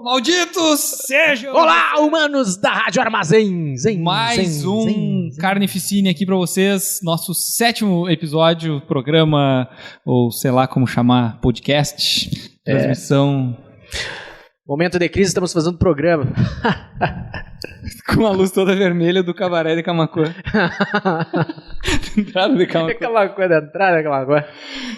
Malditos sejam! Olá, humanos da Rádio Armazém! Mais um Carnificine aqui pra vocês, nosso 7º episódio, programa, ou sei lá como chamar, podcast, transmissão. Momento de crise, estamos fazendo programa. Com a luz toda vermelha do cabaré de Camaquã. Entrada de Camaquã. Camaquã, da entrada de Camaquã.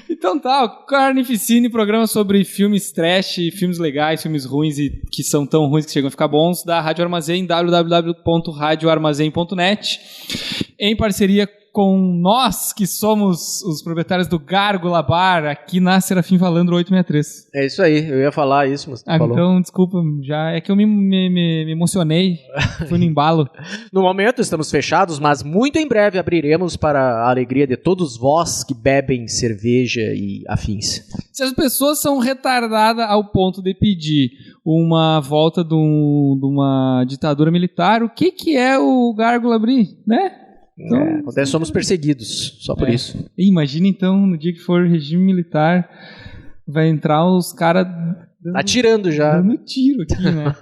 Então tá, o Carnificine, programa sobre filmes trash, filmes legais, filmes ruins e que são tão ruins que chegam a ficar bons, da Rádio Armazém, www.radioarmazém.net, em parceria com nós, que somos os proprietários do Gárgula Bar, aqui na Serafim Valandro 863. É isso aí, eu ia falar isso, mas tu falou. Então, desculpa, já é que eu me emocionei, fui no embalo. No momento estamos fechados, mas muito em breve abriremos para a alegria de todos vós que bebem cerveja e afins. Se as pessoas são retardadas ao ponto de pedir uma volta de uma ditadura militar, o que é o Gárgula abrir, né? Então, acontece, somos perseguidos, só por isso. Imagina então, no dia que for regime militar, vai entrar os caras atirando já. Dando tiro aqui, né?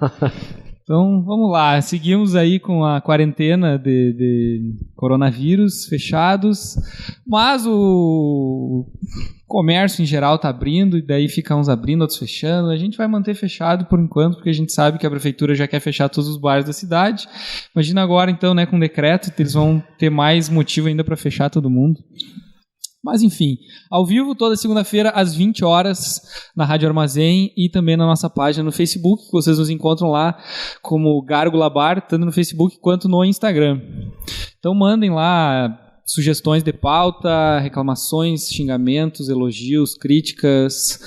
Então, vamos lá. Seguimos aí com a quarentena de coronavírus, fechados. Mas o comércio em geral está abrindo, e daí fica uns abrindo, outros fechando. A gente vai manter fechado por enquanto, porque a gente sabe que a prefeitura já quer fechar todos os bares da cidade. Imagina agora, então, né, com o decreto, eles vão ter mais motivo ainda para fechar todo mundo. Mas enfim, ao vivo toda segunda-feira às 20 horas na Rádio Armazém e também na nossa página no Facebook, que vocês nos encontram lá como Gárgula Bar, tanto no Facebook quanto no Instagram. Então mandem lá sugestões de pauta, reclamações, xingamentos, elogios, críticas,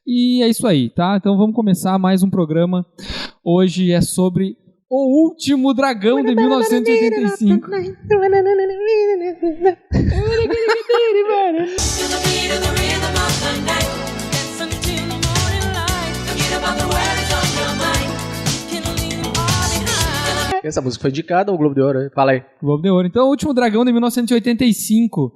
e é isso aí, tá? Então vamos começar mais um programa. Hoje é sobre O Último Dragão de 1985. Essa música foi indicada ao Globo de Ouro, fala aí. Globo de Ouro. Então, O Último Dragão de 1985.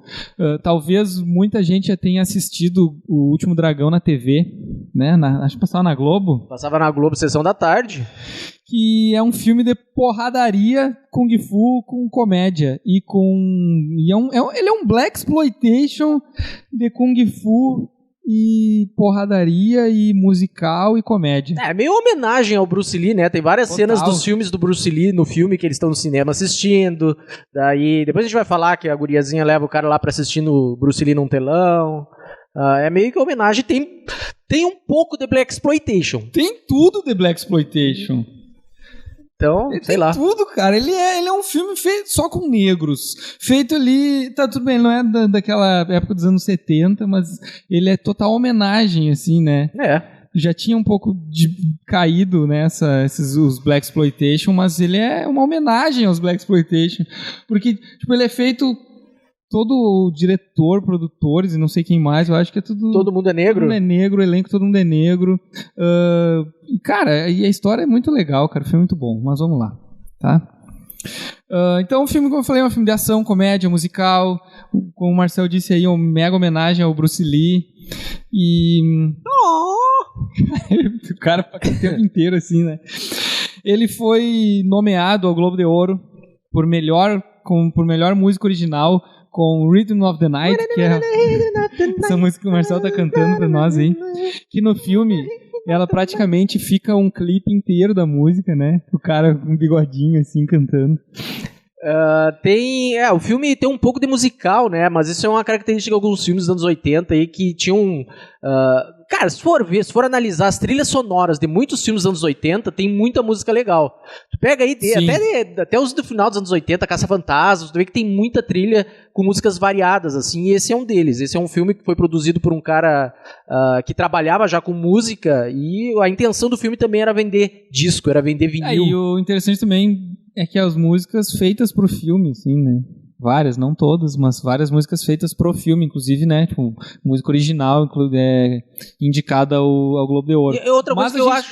Talvez muita gente já tenha assistido O Último Dragão na TV, né? Acho que passava na Globo. Passava na Globo, sessão da tarde. Que é um filme de porradaria, kung fu com comédia. Ele é um black exploitation de kung fu e porradaria e musical e comédia. É meio homenagem ao Bruce Lee, né? Tem várias cenas dos filmes do Bruce Lee no filme que eles estão no cinema assistindo. Daí depois a gente vai falar que a guriazinha leva o cara lá pra assistir o Bruce Lee num telão. É meio que homenagem. Tem um pouco de black exploitation. Tem tudo de black exploitation. Então, sei lá. Tudo, cara. Ele é um filme feito só com negros. Feito ali, tá tudo bem, não é daquela época dos anos 70, mas ele é total homenagem, assim, né? Já tinha um pouco caído nessa, os Black Exploitation, mas ele é uma homenagem aos Black Exploitation. Porque, tipo, ele é feito... Todo o diretor, produtores e não sei quem mais, eu acho que é tudo... Todo mundo é negro? Todo mundo é negro, o elenco todo mundo é negro. Cara, e a história é muito legal, cara, foi muito bom, mas vamos lá, tá? Então o filme, como eu falei, é um filme de ação, comédia, musical, como o Marcel disse aí, é uma mega homenagem ao Bruce Lee, e... o cara fica o tempo inteiro assim, né? Ele foi nomeado ao Globo de Ouro por melhor música original, com Rhythm of the Night, que é essa música que o Marcel tá cantando pra nós aí, que no filme ela praticamente fica um clipe inteiro da música, né? O cara com um bigodinho assim cantando. O filme tem um pouco de musical, né? Mas isso é uma característica de alguns filmes dos anos 80 aí que tinham... Cara, se for analisar as trilhas sonoras de muitos filmes dos anos 80, tem muita música legal. Tu pega aí, até os do final dos anos 80, Caça-Fantasmas, tu vê que tem muita trilha com músicas variadas, assim, e esse é um deles. Esse é um filme que foi produzido por um cara que trabalhava já com música, e a intenção do filme também era vender disco, era vender vinil. E o interessante também é que as músicas feitas pro filme, assim, né? Várias, não todas, mas várias músicas feitas pro filme, inclusive, né? Tipo, música original, indicada ao Globo de Ouro.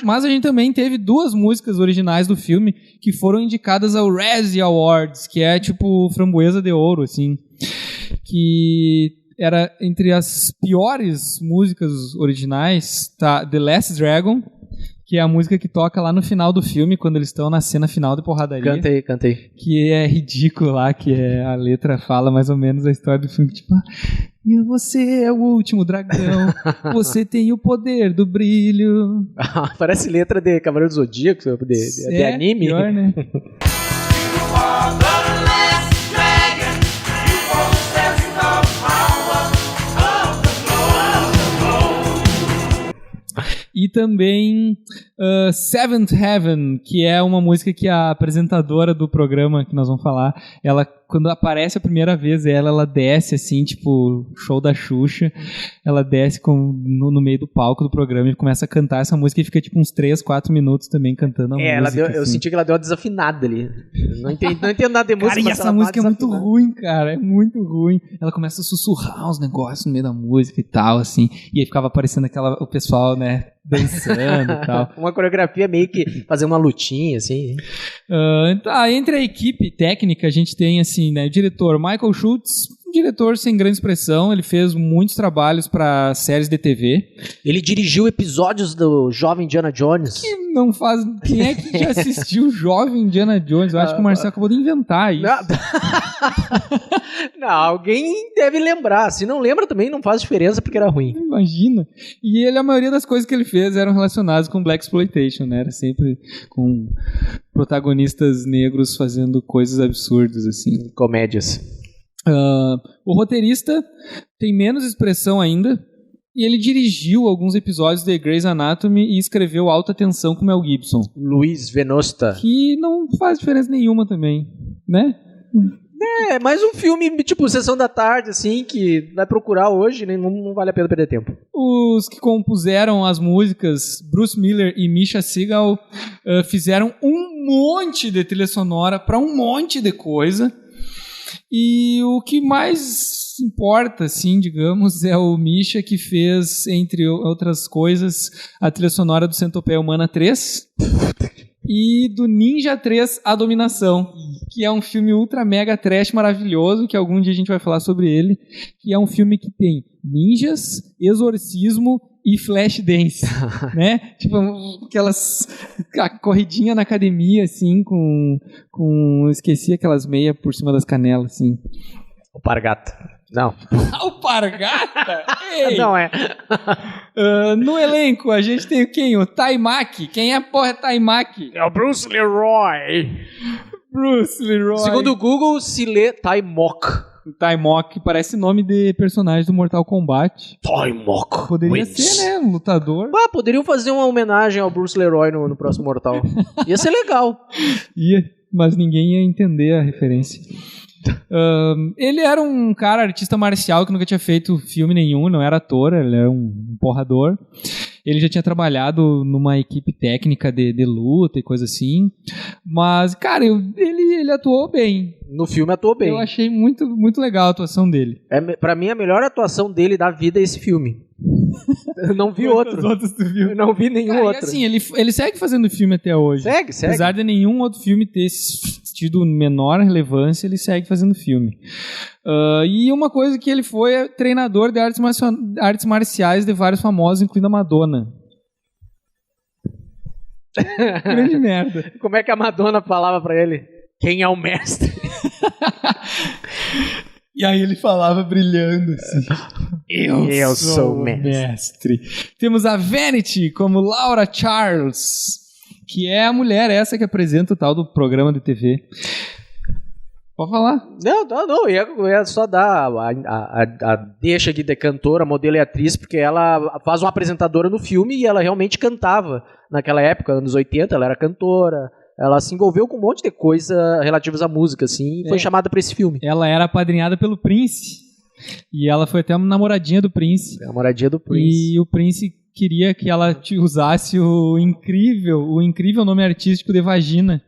Mas a gente também teve 2 músicas originais do filme que foram indicadas ao Razzie Awards, que é tipo Framboesa de Ouro, assim. Que era entre as piores músicas originais, tá? The Last Dragon, que é a música que toca lá no final do filme, quando eles estão na cena final de porradaria. Cantei. Que é ridículo lá, que a letra fala mais ou menos a história do filme, tipo... Você é o último dragão, você tem o poder do brilho. Parece letra de Cavaleiro do Zodíaco, de anime. Pior, né? E também Seventh Heaven, que é uma música que a apresentadora do programa que nós vamos falar, ela, quando aparece a primeira vez, ela desce assim, tipo, show da Xuxa, ela desce no meio do palco do programa e começa a cantar essa música e fica tipo uns 3, 4 minutos também cantando a música. Eu senti que ela deu uma desafinada ali. Não entendo nada de música, cara, e essa música é muito ruim, cara, é muito ruim. Ela começa a sussurrar os negócios no meio da música e tal, assim, e aí ficava aparecendo o pessoal, né, dançando e tal. Uma coreografia meio que fazer uma lutinha, assim. Entre a equipe técnica, a gente tem, assim, né, o diretor Michael Schultz, um diretor sem grande expressão, ele fez muitos trabalhos para séries de TV. Ele dirigiu episódios do Jovem Indiana Jones. Quem é que já assistiu o Jovem Indiana Jones? Eu acho que o Marcelo acabou de inventar isso. Não, alguém deve lembrar. Se não lembra também, não faz diferença porque era ruim. Imagina. E a maioria das coisas que ele fez eram relacionadas com Blaxploitation, né? Era sempre com protagonistas negros fazendo coisas absurdas, assim. Comédias. O roteirista tem menos expressão ainda, e ele dirigiu alguns episódios de Grey's Anatomy e escreveu Alta Tensão com Mel Gibson. Luiz Venosta. Que não faz diferença nenhuma também, né? É mais um filme, tipo, Sessão da Tarde, assim, que vai procurar hoje, né? Não vale a pena perder tempo. Os que compuseram as músicas, Bruce Miller e Misha Segal, fizeram um monte de trilha sonora para um monte de coisa. E o que mais importa, assim, digamos, é o Misha, que fez, entre outras coisas, a trilha sonora do Centopeia Humana 3 e do Ninja 3 A Dominação, que é um filme ultra mega trash maravilhoso, que algum dia a gente vai falar sobre ele, que é um filme que tem ninjas, exorcismo e flash dance, né? Tipo, a corridinha na academia, assim, esqueci aquelas meias por cima das canelas, assim. Alpargata. Não. Alpargata? Ei. Não é. No elenco, a gente tem quem? O Taimaki. Quem é, porra, Taimaki? É o Bruce Leroy. Bruce Leroy. Segundo o Google, se lê Taimok. Taimok parece nome de personagem do Mortal Kombat. Taimok. Poderia ser, né? Um lutador. Poderiam fazer uma homenagem ao Bruce Leroy no próximo Mortal. Ia ser legal. Ia, mas ninguém ia entender a referência. Ele era um cara, artista marcial, que nunca tinha feito filme nenhum, não era ator, ele era um porrador. Ele já tinha trabalhado numa equipe técnica de luta e coisa assim. Mas, cara, ele atuou bem. No filme atuou bem. Eu achei muito, muito legal a atuação dele. Pra mim, a melhor atuação dele da vida é esse filme. Eu não vi outro. Eu não vi nenhum outro. E assim, ele segue fazendo filme até hoje. Segue. Apesar de nenhum outro filme ter tido menor relevância, ele segue fazendo filme. E uma coisa que ele foi é treinador de artes marciais de vários famosos, incluindo a Madonna. Grande merda. Como é que a Madonna falava pra ele? Quem é o mestre? E aí ele falava brilhando assim. Eu sou o mestre. Temos a Vanity como Laura Charles, que é a mulher essa que apresenta o tal do programa de TV. Pode falar. Não. Eu ia só dar a deixa aqui de cantora, modelo e atriz, porque ela faz uma apresentadora no filme e ela realmente cantava. Naquela época, anos 80, ela era cantora. Ela se envolveu com um monte de coisa relativas à música, assim, e foi chamada pra esse filme. Ela era apadrinhada pelo Prince. E ela foi até uma namoradinha do Prince. Namoradinha do Prince. E o Prince queria que ela usasse o incrível nome artístico de Vagina.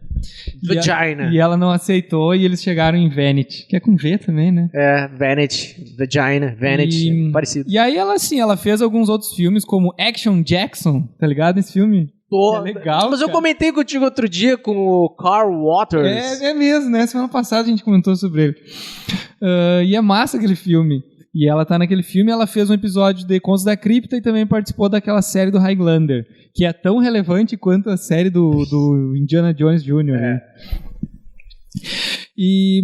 Vagina. E ela não aceitou e eles chegaram em Vanity. Que é com V também, né? É, Vanity. Vagina. Vanity. Parecido. E aí ela fez alguns outros filmes, como Action Jackson, tá ligado? Esse filme. É legal. Mas eu comentei contigo outro dia com o Carl Waters. É mesmo, né? Semana passada a gente comentou sobre ele. E é massa aquele filme. E ela tá naquele filme, ela fez um episódio de Contos da Cripta e também participou daquela série do Highlander, que é tão relevante quanto a série do Indiana Jones Jr. Né? E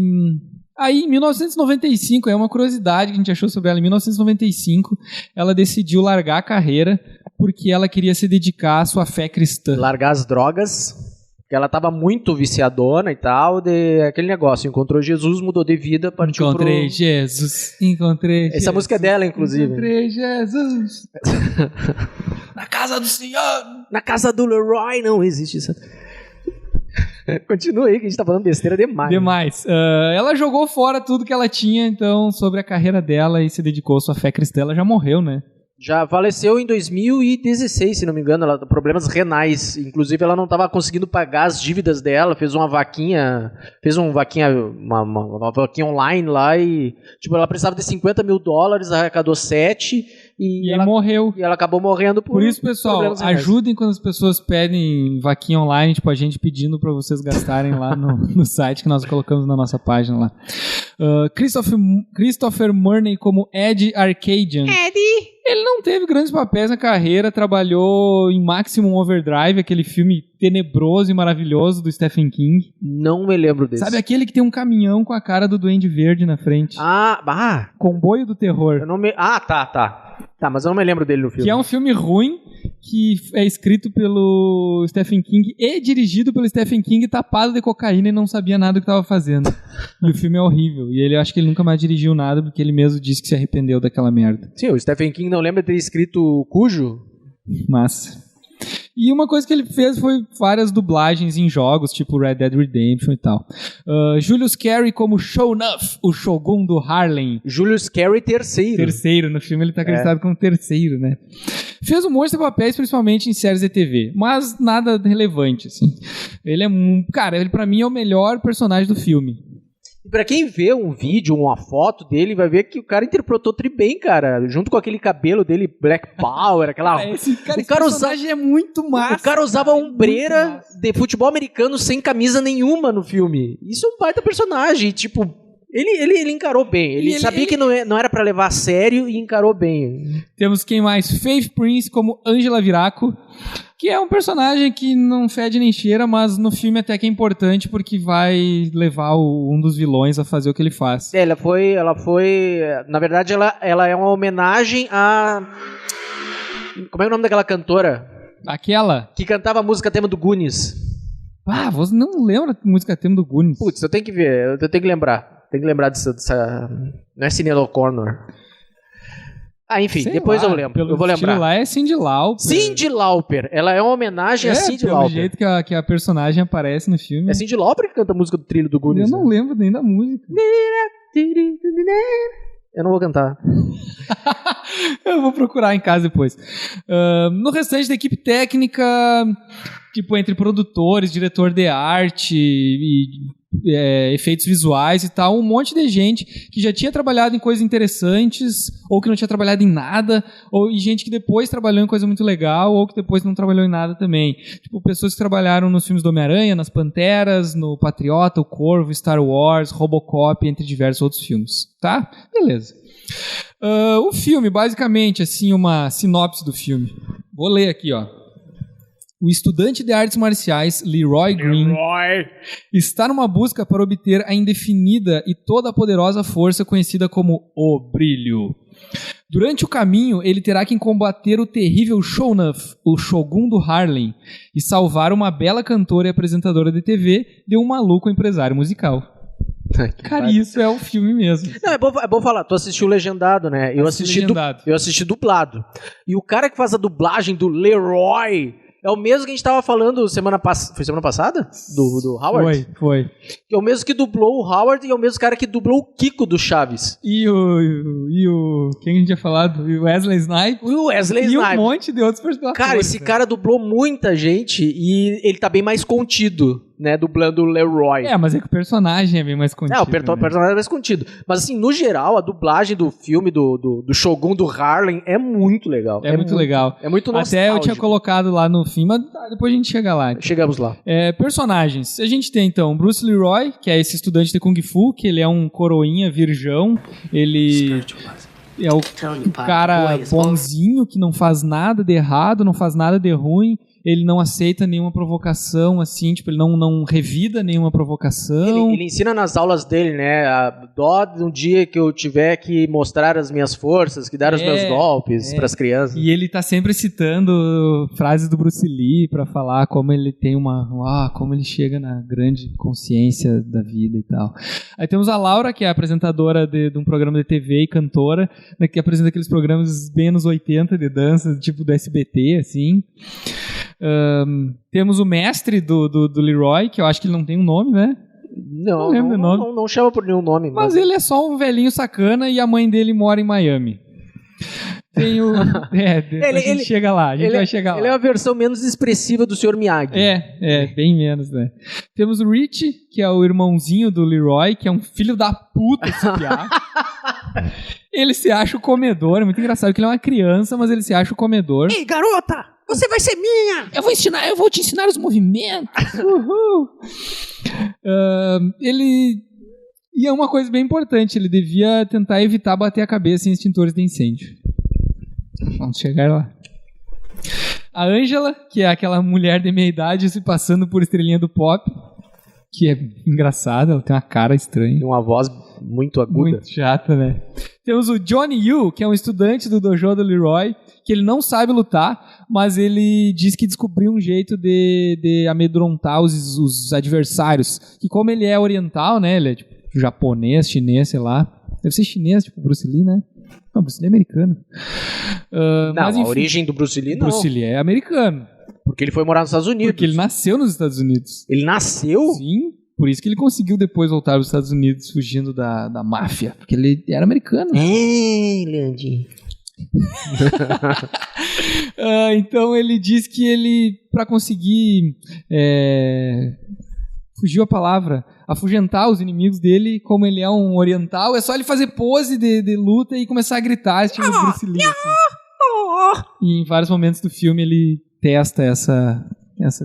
aí, em 1995, é uma curiosidade que a gente achou sobre ela, em 1995, ela decidiu largar a carreira porque ela queria se dedicar à sua fé cristã. Largar as drogas, porque ela tava muito viciadona e tal, de aquele negócio, encontrou Jesus, mudou de vida, partiu Encontrei Jesus, encontrei Essa Jesus, música é dela, inclusive. Encontrei Jesus. Na casa do Senhor. Na casa do Leroy não existe isso. Continua aí, que a gente tá falando besteira demais. Demais. Ela jogou fora tudo que ela tinha, então, sobre a carreira dela e se dedicou à sua fé cristã. Ela já morreu, né? Já faleceu em 2016, se não me engano, ela problemas renais. Inclusive, ela não estava conseguindo pagar as dívidas dela, fez uma vaquinha online lá e tipo, ela precisava de $50 mil, arrecadou 7 e ela morreu. E ela acabou morrendo por isso, pessoal, ajudem quando as pessoas pedem vaquinha online, tipo a gente pedindo para vocês gastarem lá no site que nós colocamos na nossa página lá. Christopher Murney como Ed Arcadian. Ele não teve grandes papéis na carreira, trabalhou em Maximum Overdrive, aquele filme tenebroso e maravilhoso do Stephen King. Não me lembro desse. Sabe aquele que tem um caminhão com a cara do Duende Verde na frente? Comboio do Terror. Tá, mas eu não me lembro dele no filme. Que é um filme ruim, que é escrito pelo Stephen King e dirigido pelo Stephen King, tapado de cocaína e não sabia nada do que estava fazendo. E o filme é horrível. E acho que ele nunca mais dirigiu nada, porque ele mesmo disse que se arrependeu daquela merda. Sim, o Stephen King não lembra de ter escrito Cujo? Massa. E uma coisa que ele fez foi várias dublagens em jogos, tipo Red Dead Redemption e tal. Julius Carry como Sho'nuff, o Shogun do Harlem. Julius Carry terceiro. No filme ele tá acreditado como terceiro, né? Fez um monte de papéis, principalmente em séries de TV, mas nada relevante, assim. Ele pra mim é o melhor personagem do filme. E pra quem vê um vídeo, uma foto dele, vai ver que o cara interpretou tri bem, cara. Junto com aquele cabelo dele, Black Power, aquela... Esse personagem é muito massa. O cara usava ombreira de futebol americano sem camisa nenhuma no filme. Isso é um baita personagem, tipo... Ele encarou bem. Ele sabia que não era pra levar a sério e encarou bem. Temos quem mais? Faith Prince como Angela Viraco, que é um personagem que não fede nem cheira, mas no filme até que é importante porque vai levar um dos vilões a fazer o que ele faz. Ela foi... Na verdade, ela é uma homenagem a... Como é o nome daquela cantora? Aquela? Que cantava a música tema do Goonies. Você não lembra a música tema do Goonies? Putz, eu tenho que ver. Eu tenho que lembrar. Tem que lembrar dessa... Não é Sinéad O'Connor. Enfim, sei depois lá, eu lembro. Eu vou lembrar. Lá é Cyndi Lauper. Cyndi Lauper. Ela é uma homenagem a Cyndi Lauper. Pelo jeito que a personagem aparece no filme. É Cyndi Lauper que canta a música do trilho do Goonies. Eu não lembro nem da música. Eu não vou cantar. Eu vou procurar em casa depois. No restante da equipe técnica, tipo, entre produtores, diretor de arte e efeitos visuais e tal, um monte de gente que já tinha trabalhado em coisas interessantes ou que não tinha trabalhado em nada, e gente que depois trabalhou em coisa muito legal ou que depois não trabalhou em nada também. Tipo, pessoas que trabalharam nos filmes do Homem-Aranha, nas Panteras, no Patriota, o Corvo, Star Wars, Robocop, entre diversos outros filmes. Tá? Beleza. O filme, basicamente, assim, uma sinopse do filme. Vou ler aqui, ó. O estudante de artes marciais Leroy Green está numa busca para obter a indefinida e toda poderosa força conhecida como o Brilho. Durante o caminho, ele terá que combater o terrível Sho'nuff, o Shogun do Harlem, e salvar uma bela cantora e apresentadora de TV de um maluco empresário musical. Cara, isso é o filme mesmo. Não, é bom falar, tu assistiu legendado, né? Eu assisti dublado. E o cara que faz a dublagem do Leroy é o mesmo que a gente tava falando semana passada. Foi semana passada? Do Howard? Foi. Que é o mesmo que dublou o Howard e é o mesmo cara que dublou o Kiko do Chaves. E o quem a gente tinha falado? O Wesley Snipes. O Wesley Snipes. E um monte de outros personagens. Cara, esse cara dublou muita gente e ele tá bem mais contido, né? Dublando o Leroy. Mas é que o personagem é bem mais contido. O personagem é mais contido. Mas assim, no geral, a dublagem do filme do Shogun do Harlem é muito legal. É muito legal. É muito nostálgico. Até eu tinha colocado lá no fim, mas depois a gente chega lá. Então. Chegamos lá. Personagens. A gente tem, então, Bruce Leroy, que é esse estudante de Kung Fu, que ele é um coroinha virgão. Ele é o cara bonzinho que não faz nada de errado, não faz nada de ruim. Ele não aceita nenhuma provocação, assim, tipo, ele não revida nenhuma provocação. Ele ensina nas aulas dele, né? Dó no dia que eu tiver que mostrar as minhas forças, que dar os meus golpes pras crianças. E ele tá sempre citando frases do Bruce Lee pra falar como ele tem como ele chega na grande consciência da vida e tal. Aí temos a Laura, que é apresentadora de um programa de TV e cantora, né, que apresenta aqueles programas bem anos 80 de dança, tipo do SBT, assim. Temos o mestre do Leroy, que eu acho que ele não tem um nome, né? Não lembro o nome. Não chama por nenhum nome. Mas ele é só um velhinho sacana e a mãe dele mora em Miami. Tem o... a gente chega lá, vai chegar lá. Ele é a versão menos expressiva do Sr. Miyagi. Bem menos, né? Temos o Rich, que é o irmãozinho do Leroy, que é um filho da puta esse piá. Ele se acha o comedor, é muito engraçado que ele é uma criança, mas ele se acha o comedor. Ei, garota! Você vai ser minha! Eu vou te ensinar os movimentos. Uhul! E é uma coisa bem importante, ele devia tentar evitar bater a cabeça em extintores de incêndio. Vamos chegar lá. A Ângela, que é aquela mulher de meia idade se passando por estrelinha do pop, que é engraçada, ela tem uma cara estranha. E uma voz muito aguda. Muito chata, né? Temos o Johnny Yu, que é um estudante do dojo do Leroy, que ele não sabe lutar, mas ele diz que descobriu um jeito de amedrontar os adversários. Que como ele é oriental, né? Ele é tipo japonês, chinês, sei lá. Deve ser chinês, tipo Bruce Lee, né? Não, Bruce Lee é americano. Mas, enfim, a origem do Bruce Lee não. Bruce Lee é americano. Porque ele foi morar nos Estados Unidos. Porque ele nasceu nos Estados Unidos. Ele nasceu? Sim. Por isso que ele conseguiu depois voltar aos Estados Unidos fugindo da máfia. Porque ele era americano. Leandinho. Então ele diz que ele, pra conseguir fugiu a palavra, afugentar os inimigos dele, como ele é um oriental, é só ele fazer pose de luta e começar a gritar, estilo Bruce Lee, assim. E em vários momentos do filme ele testa essa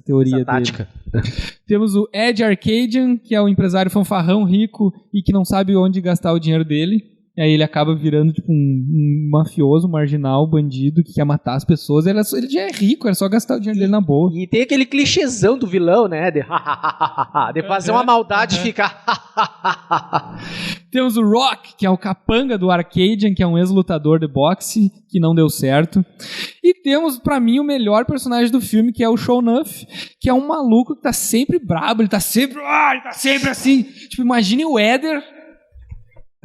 teoria essa tática dele. Temos o Ed Arcadian, que é um empresário fanfarrão rico e que não sabe onde gastar o dinheiro dele. E aí ele acaba virando tipo um mafioso, marginal, bandido que quer matar as pessoas. Ele já é rico, era só gastar o dinheiro dele na boa. E tem aquele clichêzão do vilão, né? De fazer uma maldade e ficar... Temos o Rock, que é o capanga do Arcadian, que é um ex-lutador de boxe, que não deu certo. E temos, pra mim, o melhor personagem do filme, que é o Sho'nuff, que é um maluco que tá sempre brabo, ele tá sempre assim. Tipo, imagine o Éder...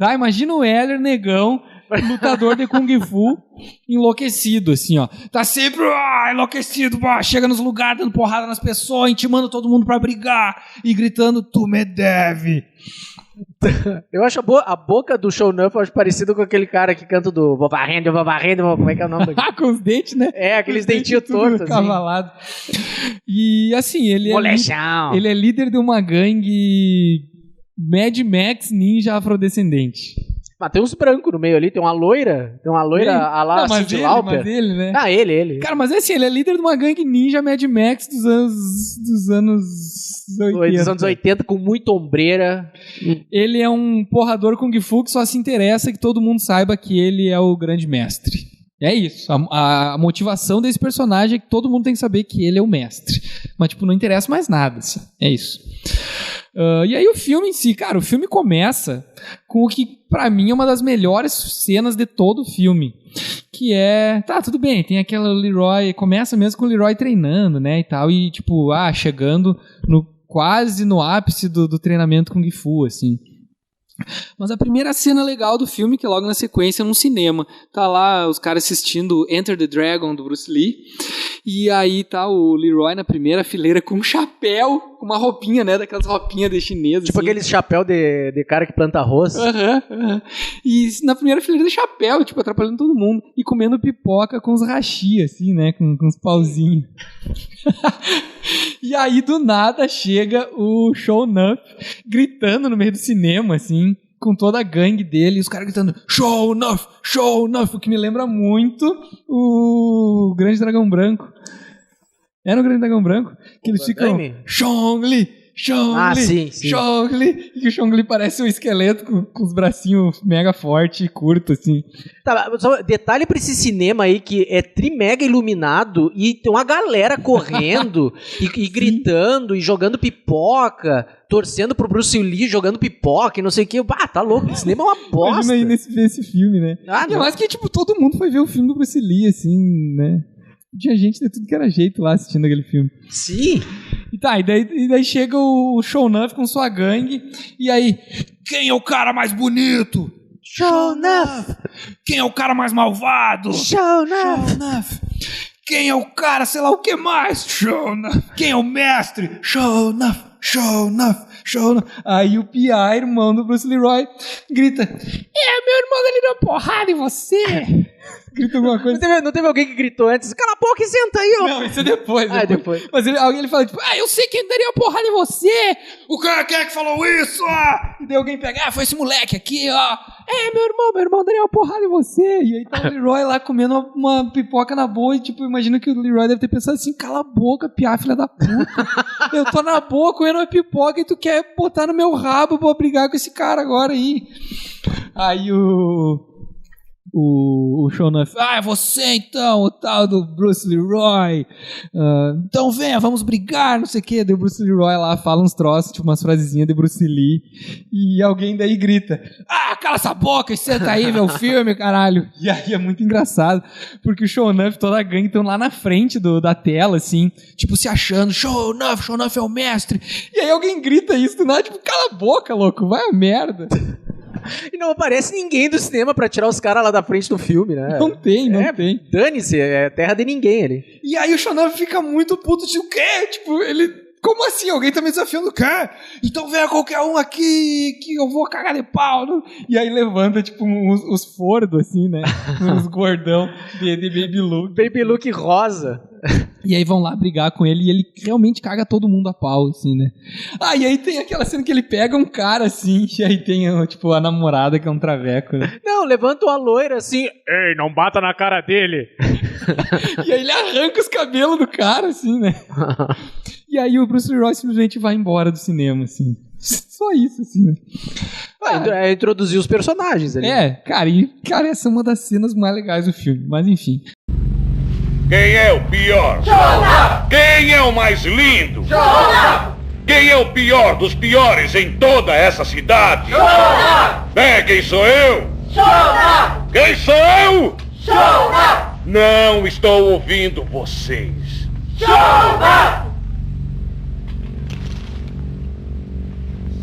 Tá, imagina o Heller, negão, lutador de Kung Fu, enlouquecido, assim, ó. Tá sempre enlouquecido, chega nos lugares dando porrada nas pessoas, intimando todo mundo pra brigar e gritando, tu me deve. Eu acho a boca do Sho'nuff parecido com aquele cara que canta do vou varrendo, como é que é o nome? Com os dentes, né? Aqueles dentinhos tortos. Cavalado. E, assim, ele é líder de uma gangue... Mad Max ninja afrodescendente. Mas tem uns brancos no meio ali, tem uma loira a lá Cyndi Lauper. Mas ele, né? Ele. Cara, mas é assim, ele é líder de uma gangue ninja Mad Max dos anos 80. Dos anos 80, com muita ombreira. Ele é um porrador Kung Fu que só se interessa que todo mundo saiba que ele é o grande mestre. É isso. A motivação desse personagem é que todo mundo tem que saber que ele é o mestre. Mas, tipo, não interessa mais nada, assim. É isso. E aí o filme em si, cara, o filme começa com o que pra mim é uma das melhores cenas de todo o filme, que é, tudo bem, tem aquela Leroy, começa mesmo com o Leroy treinando, né, e tal, e tipo, chegando quase no ápice do treinamento Kung Fu, assim. Mas a primeira cena legal do filme, que é logo na sequência num cinema, tá lá os caras assistindo Enter the Dragon do Bruce Lee, e aí tá o Leroy na primeira fileira com um chapéu, com uma roupinha, né, daquelas roupinhas de chinês. Tipo assim. aquele chapéu de cara que planta arroz. E na primeira fileira de chapéu, tipo, atrapalhando todo mundo, e comendo pipoca com os hashi, assim, né, com os pauzinhos. E aí, do nada, chega o Sho'nuff gritando no meio do cinema, assim, com toda a gangue dele, e os caras gritando Sho'nuff, Sho'nuff, o que me lembra muito o Grande Dragão Branco. Era o Grande Dragão Branco? Que eles ficam Chong-Li, Chong-Li, sim. Chong-Li. E o Chong-Li parece um esqueleto com os bracinhos mega forte e curto, assim. Tá, só detalhe pra esse cinema aí que é mega iluminado e tem uma galera correndo e gritando e jogando pipoca, torcendo pro Bruce Lee jogando pipoca e não sei o que. Tá louco, esse cinema é uma bosta. Imagina aí nesse filme, né? E mais que, tipo, todo mundo foi ver o filme do Bruce Lee, assim, né? Tinha gente de tudo que era jeito lá assistindo aquele filme. Sim. E daí chega o Sho'nuff com sua gangue, e aí, quem é o cara mais bonito? Sho'nuff. Quem é o cara mais malvado? Sho'nuff. Quem é o cara, sei lá o que mais? Sho'nuff. Quem é o mestre? Sho'nuff. Aí o P.I., irmão do Bruce Leroy, grita: meu irmão, ele deu porrada em você. Grita alguma coisa. Não teve alguém que gritou antes? Cala a boca e senta aí, ó. Não, isso é depois. Depois. Mas alguém fala, tipo, eu sei quem daria uma porrada em você. O cara quem é que falou isso? E daí alguém pega, foi esse moleque aqui, ó. Meu irmão daria uma porrada em você. E aí tá o Leroy lá comendo uma pipoca na boa e, tipo, imagina que o Leroy deve ter pensado assim: cala a boca, P.I., filha da puta. Eu tô na boa comendo uma pipoca e tu quer botar no meu rabo pra brigar com esse cara agora aí. Aí o Sho'nuff, é você então, o tal do Bruce Leroy, então venha, vamos brigar, não sei o que. Daí o Bruce Leroy lá fala uns troços, tipo umas frasezinhas de Bruce Lee, e alguém daí grita: cala essa boca e senta aí, meu filme, caralho. E aí é muito engraçado, porque o Sho'nuff e toda a gangue estão lá na frente da tela, assim, tipo se achando: Sho'nuff é o mestre. E aí alguém grita isso do nada, tipo, cala a boca, louco, vai a merda. E não aparece ninguém do cinema pra tirar os caras lá da frente do filme, né? Não tem. Dane-se, é terra de ninguém ali. E aí o Sho'nuff fica muito puto, tipo, o quê? Tipo, ele... Como assim? Alguém tá me desafiando o quê? Então venha qualquer um aqui que eu vou cagar de pau. Não? E aí levanta, tipo, os fordos, assim, né? Uns gordão de Baby Luke. Baby Luke rosa. E aí vão lá brigar com ele e ele realmente caga todo mundo a pau, assim, né? E aí tem aquela cena que ele pega um cara, assim, e aí tem, tipo, a namorada que é um traveco, né? Não, levanta uma loira, assim, ei, não bata na cara dele. E aí ele arranca os cabelos do cara, assim, né? E aí o Bruce Leroy simplesmente vai embora do cinema, assim. Só isso, assim, né? É introduzir os personagens ali. Cara, essa é uma das cenas mais legais do filme, mas enfim. Quem é o pior? Sho'nuff! Quem é o mais lindo? Sho'nuff! Quem é o pior dos piores em toda essa cidade? Sho'nuff! Quem sou eu? Sho'nuff! Quem sou eu? Sho'nuff! Não estou ouvindo vocês. Sho'nuff!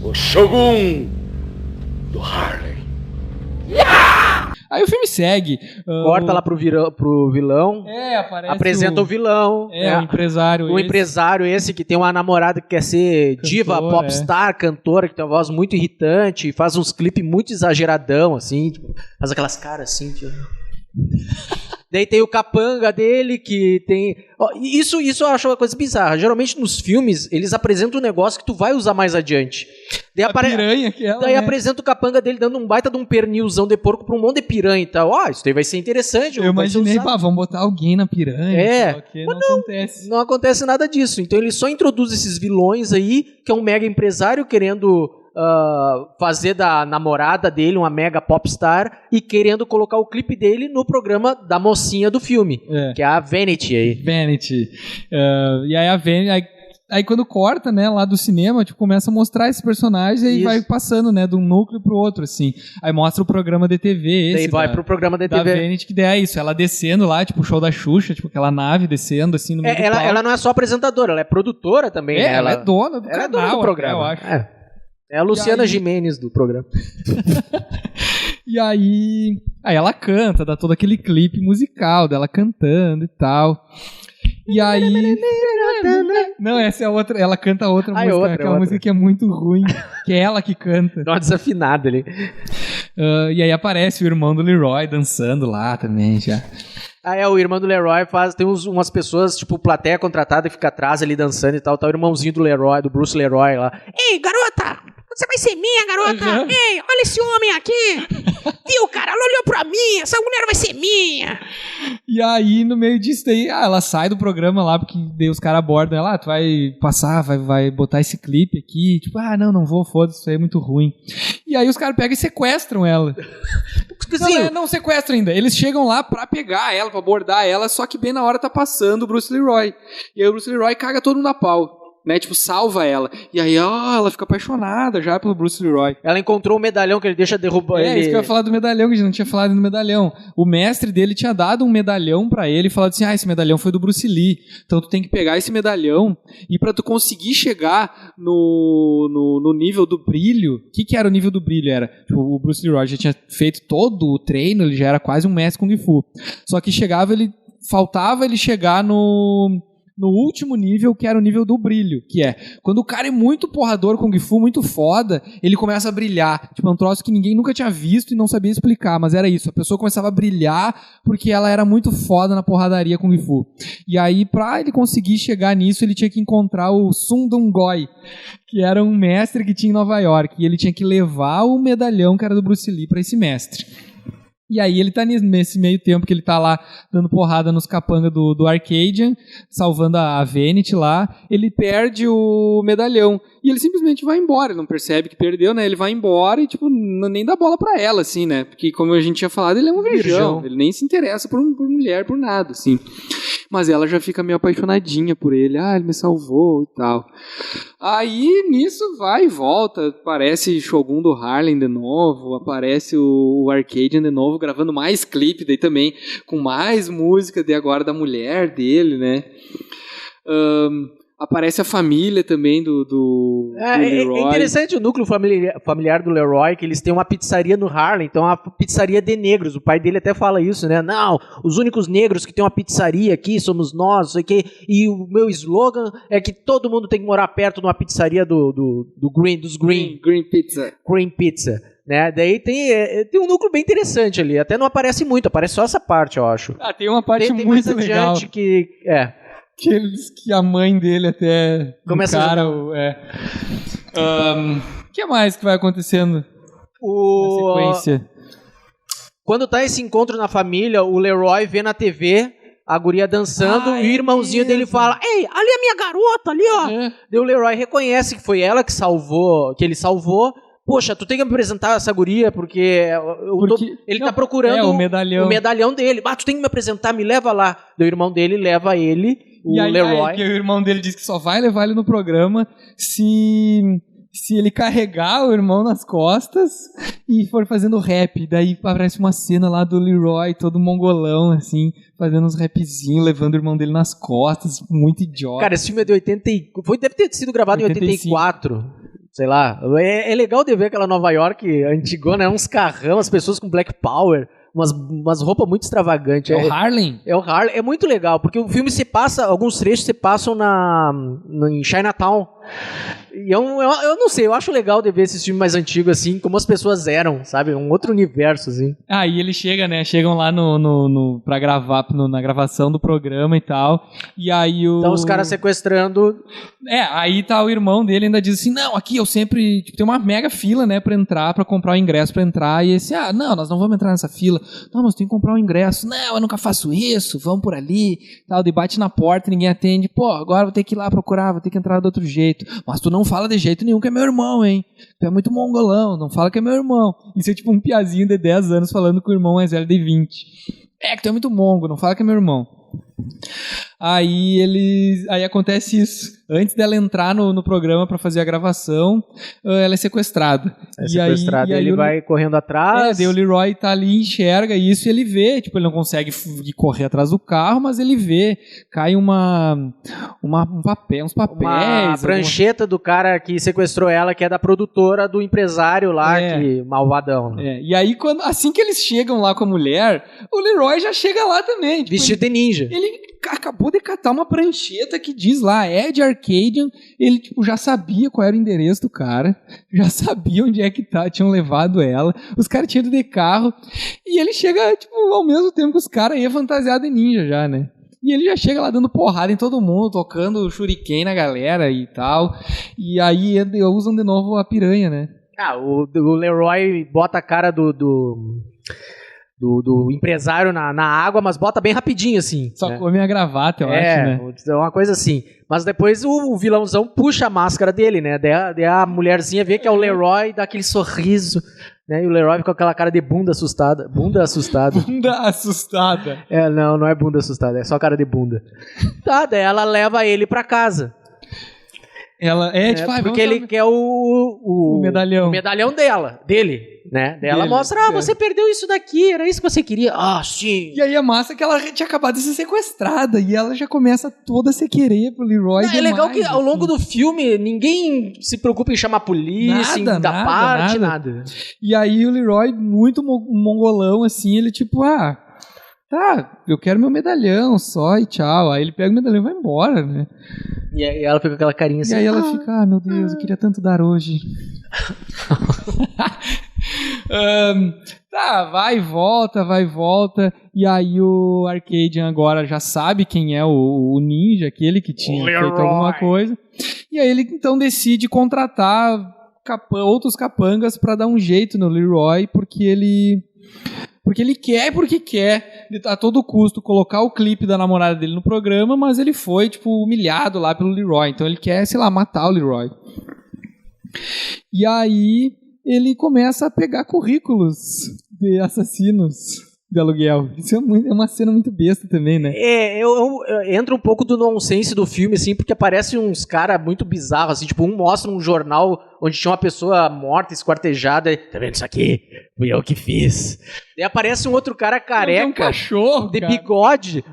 O Shogun do Harlem. Aí o filme segue. Corta lá pro vilão. Aparece. Apresenta o vilão. O empresário. O empresário esse que tem uma namorada que quer ser diva, popstar, cantora, que tem uma voz muito irritante, faz uns clipes muito exageradão, assim, tipo, faz aquelas caras assim, tipo... Daí tem o capanga dele, que tem... Isso eu acho uma coisa bizarra. Geralmente nos filmes, eles apresentam um negócio que tu vai usar mais adiante. Daí piranha aquela, daí né? Apresenta o capanga dele dando um baita de um pernilzão de porco pra um monte de piranha e tal. Isso daí vai ser interessante. Eu imaginei, vamos botar alguém na piranha. Mas não acontece. Não acontece nada disso. Então ele só introduz esses vilões aí, que é um mega empresário querendo... fazer da namorada dele uma mega popstar e querendo colocar o clipe dele no programa da mocinha do filme, que é a Vanity aí. Vanity. E aí a Vanity... Aí quando corta, né, lá do cinema, tipo, começa a mostrar esses personagens e vai passando, né, de um núcleo pro outro, assim. Aí mostra o programa de TV esse. Daí vai pro programa de TV. Da Vanity, que daí é isso, ela descendo lá, tipo, o show da Xuxa, tipo, aquela nave descendo, assim, no meio do palco. Ela não é só apresentadora, ela é produtora também, né? Ela é dona do canal. Ela é dona do programa, eu acho. É a Luciana Gimenez do programa. E aí ela canta, dá todo aquele clipe musical dela cantando e tal. E aí... Não, essa é a outra. Ela canta outra música. Aquela música que é muito ruim. Que é ela que canta. Dá uma desafinada ali. E aí aparece o irmão do Leroy dançando lá também, já. O irmão do Leroy tem umas pessoas, tipo, plateia contratada, fica atrás ali dançando e tal. Tá o irmãozinho do Leroy, do Bruce Leroy lá. Ei, garota! Você vai ser minha, garota! Ei, olha esse homem aqui! Viu, cara? Ela olhou pra mim! Essa mulher vai ser minha! E aí, no meio disso daí, ela sai do programa lá, porque daí os caras abordam ela, tu vai passar, vai botar esse clipe aqui, tipo, não vou, foda-se, isso aí é muito ruim. E aí os caras pegam e sequestram ela. Não sequestram ainda, eles chegam lá pra pegar ela, pra abordar ela, só que bem na hora tá passando o Bruce Leroy. E aí o Bruce Leroy caga todo mundo a pau. Né, tipo, salva ela. E aí, ela fica apaixonada já pelo Bruce Leroy. Ela encontrou o medalhão que ele deixa derrubar ele. Isso que eu ia falar do medalhão, que a gente não tinha falado do medalhão. O mestre dele tinha dado um medalhão pra ele e falado assim, esse medalhão foi do Bruce Lee. Então tu tem que pegar esse medalhão e pra tu conseguir chegar no nível do brilho... O que era o nível do brilho? Era, tipo, o Bruce Leroy já tinha feito todo o treino, ele já era quase um mestre Kung Fu. Só que faltava ele chegar no último nível, que era o nível do brilho, que é, quando o cara é muito porrador Kung Fu, muito foda, ele começa a brilhar. Tipo, é um troço que ninguém nunca tinha visto e não sabia explicar, mas era isso. A pessoa começava a brilhar porque ela era muito foda na porradaria Kung Fu. E aí, pra ele conseguir chegar nisso, ele tinha que encontrar o Sun Dong Goi, que era um mestre que tinha em Nova York, e ele tinha que levar o medalhão que era do Bruce Lee pra esse mestre. E aí ele tá nesse meio tempo que ele tá lá dando porrada nos capangas do Arcadian, salvando a Vanity lá, ele perde o medalhão. E ele simplesmente vai embora, ele não percebe que perdeu, né? Ele vai embora e, tipo, nem dá bola pra ela, assim, né? Porque, como a gente tinha falado, ele é um virgão. Ele nem se interessa por mulher, por nada, assim. Mas ela já fica meio apaixonadinha por ele. Ele me salvou e tal. Aí, nisso, vai e volta. Aparece Shogun do Harlem de novo. Aparece o Arcadian de novo, gravando mais clipe daí também, com mais música de agora da mulher dele, né? Aparece a família também do Leroy. É interessante o núcleo familiar do Leroy, que eles têm uma pizzaria no Harlem, então é uma pizzaria de negros. O pai dele até fala isso, né? Não, os únicos negros que tem uma pizzaria aqui somos nós, isso aqui. E o meu slogan é que todo mundo tem que morar perto de uma pizzaria dos Green Pizza. Green Pizza. Né? Daí tem um núcleo bem interessante ali. Até não aparece muito, aparece só essa parte, eu acho. Tem uma parte tem muito mais legal. adiante que Que a mãe dele até... Começa O que mais que vai acontecendo na sequência? Quando tá esse encontro na família, o Leroy vê na TV a guria dançando e o irmãozinho dele fala: ei, ali é a minha garota, ali, ó. Daí o Leroy reconhece que foi ela que ele salvou. Poxa, tu tem que me apresentar essa guria, porque ele tá procurando o medalhão dele. Tu tem que me apresentar, me leva lá. Daí o irmão dele leva ele, Leroy. Aí, o irmão dele diz que só vai levar ele no programa se ele carregar o irmão nas costas e for fazendo rap. Daí aparece uma cena lá do Leroy, todo mongolão, assim, fazendo uns rapzinhos, levando o irmão dele nas costas, muito idiota. Cara, esse filme é de 80 deve ter sido gravado em 84. Sei lá, é legal de ver aquela Nova York antigona, uns carrão, as pessoas com Black Power, umas roupas muito extravagantes. É o Harlem? É o Harlem, é muito legal, porque o filme alguns trechos se passam em Chinatown. E eu não sei, eu acho legal de ver esses filmes mais antigos, assim, como as pessoas eram, sabe? Um outro universo, assim. E ele chegam lá pra gravar, na gravação do programa e tal, e aí Então os caras sequestrando... aí tá o irmão dele, ainda diz assim, não, aqui eu sempre... Tipo, tem uma mega fila, né, pra entrar, pra comprar o ingresso pra entrar, e esse, não, nós não vamos entrar nessa fila. Não, mas tem que comprar o ingresso. Não, eu nunca faço isso, vamos por ali, tal, debate na porta, ninguém atende. Pô, agora vou ter que ir lá procurar, vou ter que entrar do outro jeito. Mas tu não fala de jeito nenhum que é meu irmão, hein? Tu é muito mongolão, não fala que é meu irmão. Isso é tipo um piazinho de 10 anos falando com o irmão mais velho de 20. Que tu é muito mongo, não fala que é meu irmão. Aí acontece isso. Antes dela entrar no programa pra fazer a gravação, ela é sequestrada. E ele vai correndo atrás. Daí o Leroy tá ali, enxerga isso e ele vê. Tipo, ele não consegue correr atrás do carro, mas ele vê. Cai uns papéis. Uma prancheta do cara que sequestrou ela, que é da produtora do empresário lá, que malvadão. E aí, assim que eles chegam lá com a mulher, o Leroy já chega lá também. Tipo, vestido de ninja. Ele acabou de catar uma prancheta que diz lá, Ed Arcadian. Ele, tipo, já sabia qual era o endereço do cara, já sabia onde é que tinham levado ela. Os caras tinham ido de carro. E ele chega, tipo, ao mesmo tempo que os caras iam fantasiados de ninja já, né? E ele já chega lá dando porrada em todo mundo, tocando shuriken na galera e tal. E aí usam de novo a piranha, né? O Leroy bota a cara do empresário na água, mas bota bem rapidinho, assim. Só né? come a gravata, eu acho, né? É uma coisa assim. Mas depois o vilãozão puxa a máscara dele, né? Daí a mulherzinha vê que é o Leroy, dá aquele sorriso, né? E o Leroy fica com aquela cara de bunda assustada. Bunda assustada. Bunda assustada. Não é bunda assustada, é só cara de bunda. Tá, daí ela leva ele pra casa. Ela tipo, porque ele quer o medalhão. O medalhão dele, né? Daí ela Dele, mostra, você perdeu isso daqui, era isso que você queria. Sim. E aí a massa é que ela tinha acabado de ser sequestrada e ela já começa toda a se querer pro Leroy. É legal que ao longo do filme ninguém se preocupa em chamar a polícia, nada. E aí o Leroy, muito mongolão, assim, ele tipo, tá, eu quero meu medalhão só e tchau. Aí ele pega o medalhão e vai embora, né? E aí ela fica com aquela carinha assim. E aí ela fica, meu Deus, eu queria tanto dar hoje. Tá, vai e volta. E aí o Arcadian agora já sabe quem é o ninja, aquele que tinha feito alguma coisa. E aí ele então decide contratar outros capangas pra dar um jeito no Leroy, porque ele quer, a todo custo, colocar o clipe da namorada dele no programa, mas ele foi, tipo, humilhado lá pelo Leroy. Então ele quer, sei lá, matar o Leroy. E aí ele começa a pegar currículos de assassinos de aluguel. Isso é uma cena muito besta também, né? Entra um pouco do nonsense do filme, assim, porque aparecem uns caras muito bizarros, assim, tipo, um mostra um jornal onde tinha uma pessoa morta, esquartejada, e, tá vendo isso aqui? Fui eu que fiz. E aparece um outro cara careca, um cachorro, de bigode,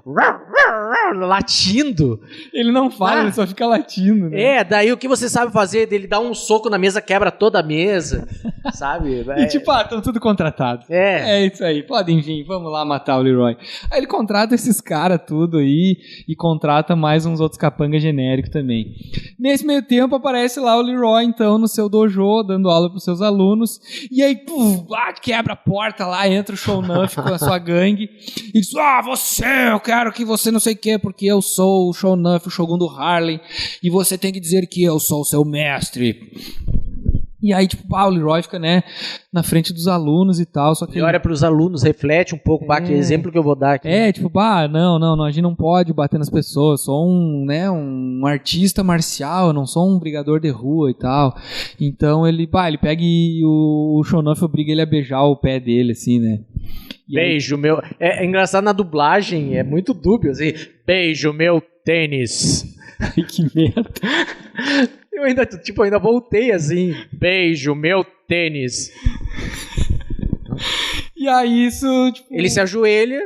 latindo. Ele não fala, ele só fica latindo, né? Daí o que você sabe fazer? Ele dá um soco na mesa, quebra toda a mesa, sabe? E tipo, estão tudo contratados. É isso aí, podem vir, vamos lá matar o Leroy. Aí ele contrata esses caras tudo aí e contrata mais uns outros capangas genéricos também. Nesse meio tempo aparece lá o Leroy, então, no seu dojo, dando aula pros seus alunos, e aí, quebra a porta lá, entra o Sho'nuff com a sua gangue, e diz, eu quero que você não sei o que, porque eu sou o Sho'nuff, o Shogun do Harlem, e você tem que dizer que eu sou o seu mestre. E aí, tipo, o Leroy fica, né, na frente dos alunos e tal, só que... Ele olha pros alunos, reflete um pouco, que exemplo que eu vou dar aqui. Tipo, não, a gente não pode bater nas pessoas, sou um artista marcial, eu não sou um brigador de rua e tal. Então ele pega e o Sho'nuff obriga ele a beijar o pé dele, assim, né. Beijo, meu... É engraçado, na dublagem, é muito dúbio, assim, beijo, meu tênis. Ai, que merda. Eu ainda voltei assim. Beijo, meu tênis. E aí isso... Tipo, ele se ajoelha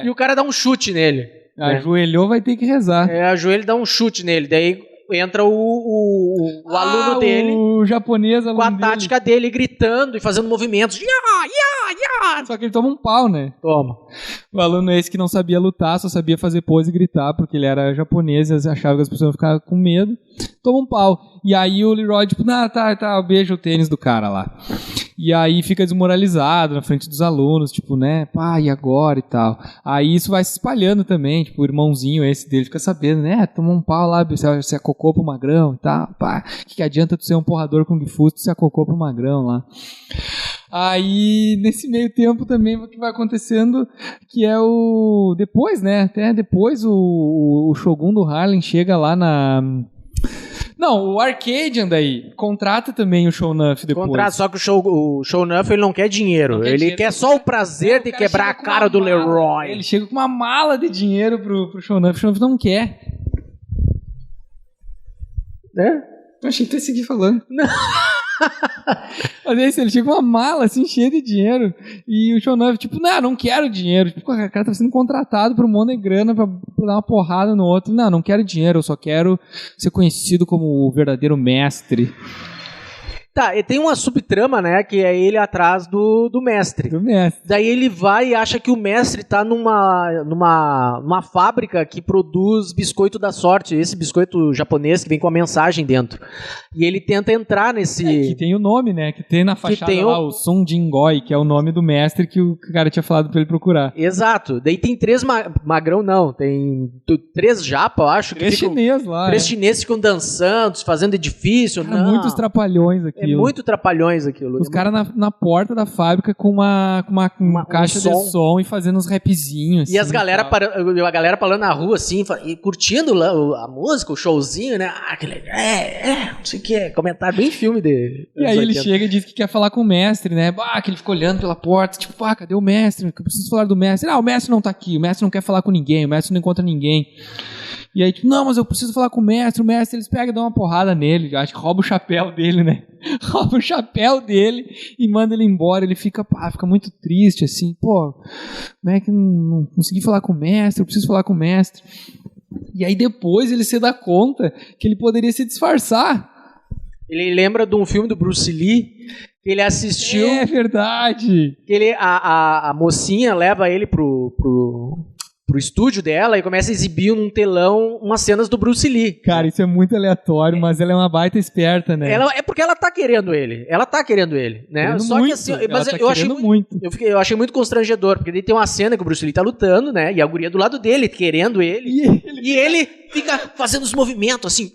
e o cara dá um chute nele. Ajoelhou, vai ter que rezar. Ajoelha e dá um chute nele. Daí entra o aluno dele. O japonês aluno com a tática dele gritando e fazendo movimentos. Só que ele toma um pau, né? Toma. O aluno esse que não sabia lutar, só sabia fazer pose e gritar, porque ele era japonês e achava que as pessoas iam ficar com medo. Toma um pau. E aí o Leroy, tipo, tá, beija o tênis do cara lá. E aí fica desmoralizado na frente dos alunos, tipo, né, e agora e tal. Aí isso vai se espalhando também, tipo, o irmãozinho esse dele fica sabendo, né, toma um pau lá, você é cocô pro magrão e tal, que adianta tu ser um porrador Kung Fu se tu ser cocô pro magrão lá. Aí, nesse meio tempo também, o que vai acontecendo, que é o... Depois, né, até depois o Shogun do Harlem chega lá na... Não, o Arcadian daí contrata também o Sho'nuff depois. Contrata, só que o Sho'nuff ele não quer dinheiro. Ele quer só o prazer de quebrar a cara do Leroy. Ele chega com uma mala de dinheiro pro Sho'nuff. O Sho'nuff não quer. Eu achei que tu ia seguir falando. Não. Mas é isso, ele chega com uma mala assim, cheia de dinheiro. E o Sho'nuff, tipo, não quero dinheiro. Tipo, o cara tá sendo contratado por um monte de grana pra dar uma porrada no outro. Não quero dinheiro, eu só quero ser conhecido como o verdadeiro mestre. Tá, e tem uma subtrama, né, que é ele atrás do mestre. Do mestre. Daí ele vai e acha que o mestre tá numa fábrica que produz biscoito da sorte, esse biscoito japonês que vem com a mensagem dentro. E ele tenta entrar nesse... Que tem o nome, né? Que tem na fachada tem lá, o Sun Jingoi, que é o nome do mestre que o cara tinha falado pra ele procurar. Exato. Daí tem 3 magrão, não. Tem 3 japa, eu acho. 3 chineses lá. 3 chineses ficam dançando, fazendo edifício. Cara, não. muitos trapalhões aquilo. É muito trapalhões aquilo. Os caras na porta da fábrica com uma caixa de som e fazendo uns rapzinhos. E assim, a galera falando na rua, assim, e curtindo lá a música, o showzinho, né? Ah, que legal. Não sei o que. Comentário bem filme dele. E aí ele chega e diz que quer falar com o mestre, né? Que ele ficou olhando pela porta, tipo, cadê o mestre? Eu preciso falar do mestre. O mestre não tá aqui, o mestre não quer falar com ninguém, o mestre não encontra ninguém. E aí, tipo, não, mas eu preciso falar com o mestre, eles pegam e dão uma porrada nele, acho que rouba o chapéu dele, né? Rouba o chapéu dele e manda ele embora, ele fica muito triste, assim, como é que não consegui falar com o mestre, eu preciso falar com o mestre. E aí depois ele se dá conta que ele poderia se disfarçar. Ele lembra de um filme do Bruce Lee que ele assistiu. É verdade. Que a mocinha leva ele pro estúdio dela e começa a exibir num telão umas cenas do Bruce Lee. Cara, isso é muito aleatório, mas ela é uma baita esperta, né? É porque ela tá querendo ele. Ela tá querendo ele, né? Querendo Só muito. que assim, mas Ela tá eu achei muito. Eu achei muito constrangedor, porque daí tem uma cena que o Bruce Lee tá lutando, né? E a guria do lado dele, querendo ele. E ele fica fazendo os movimentos assim,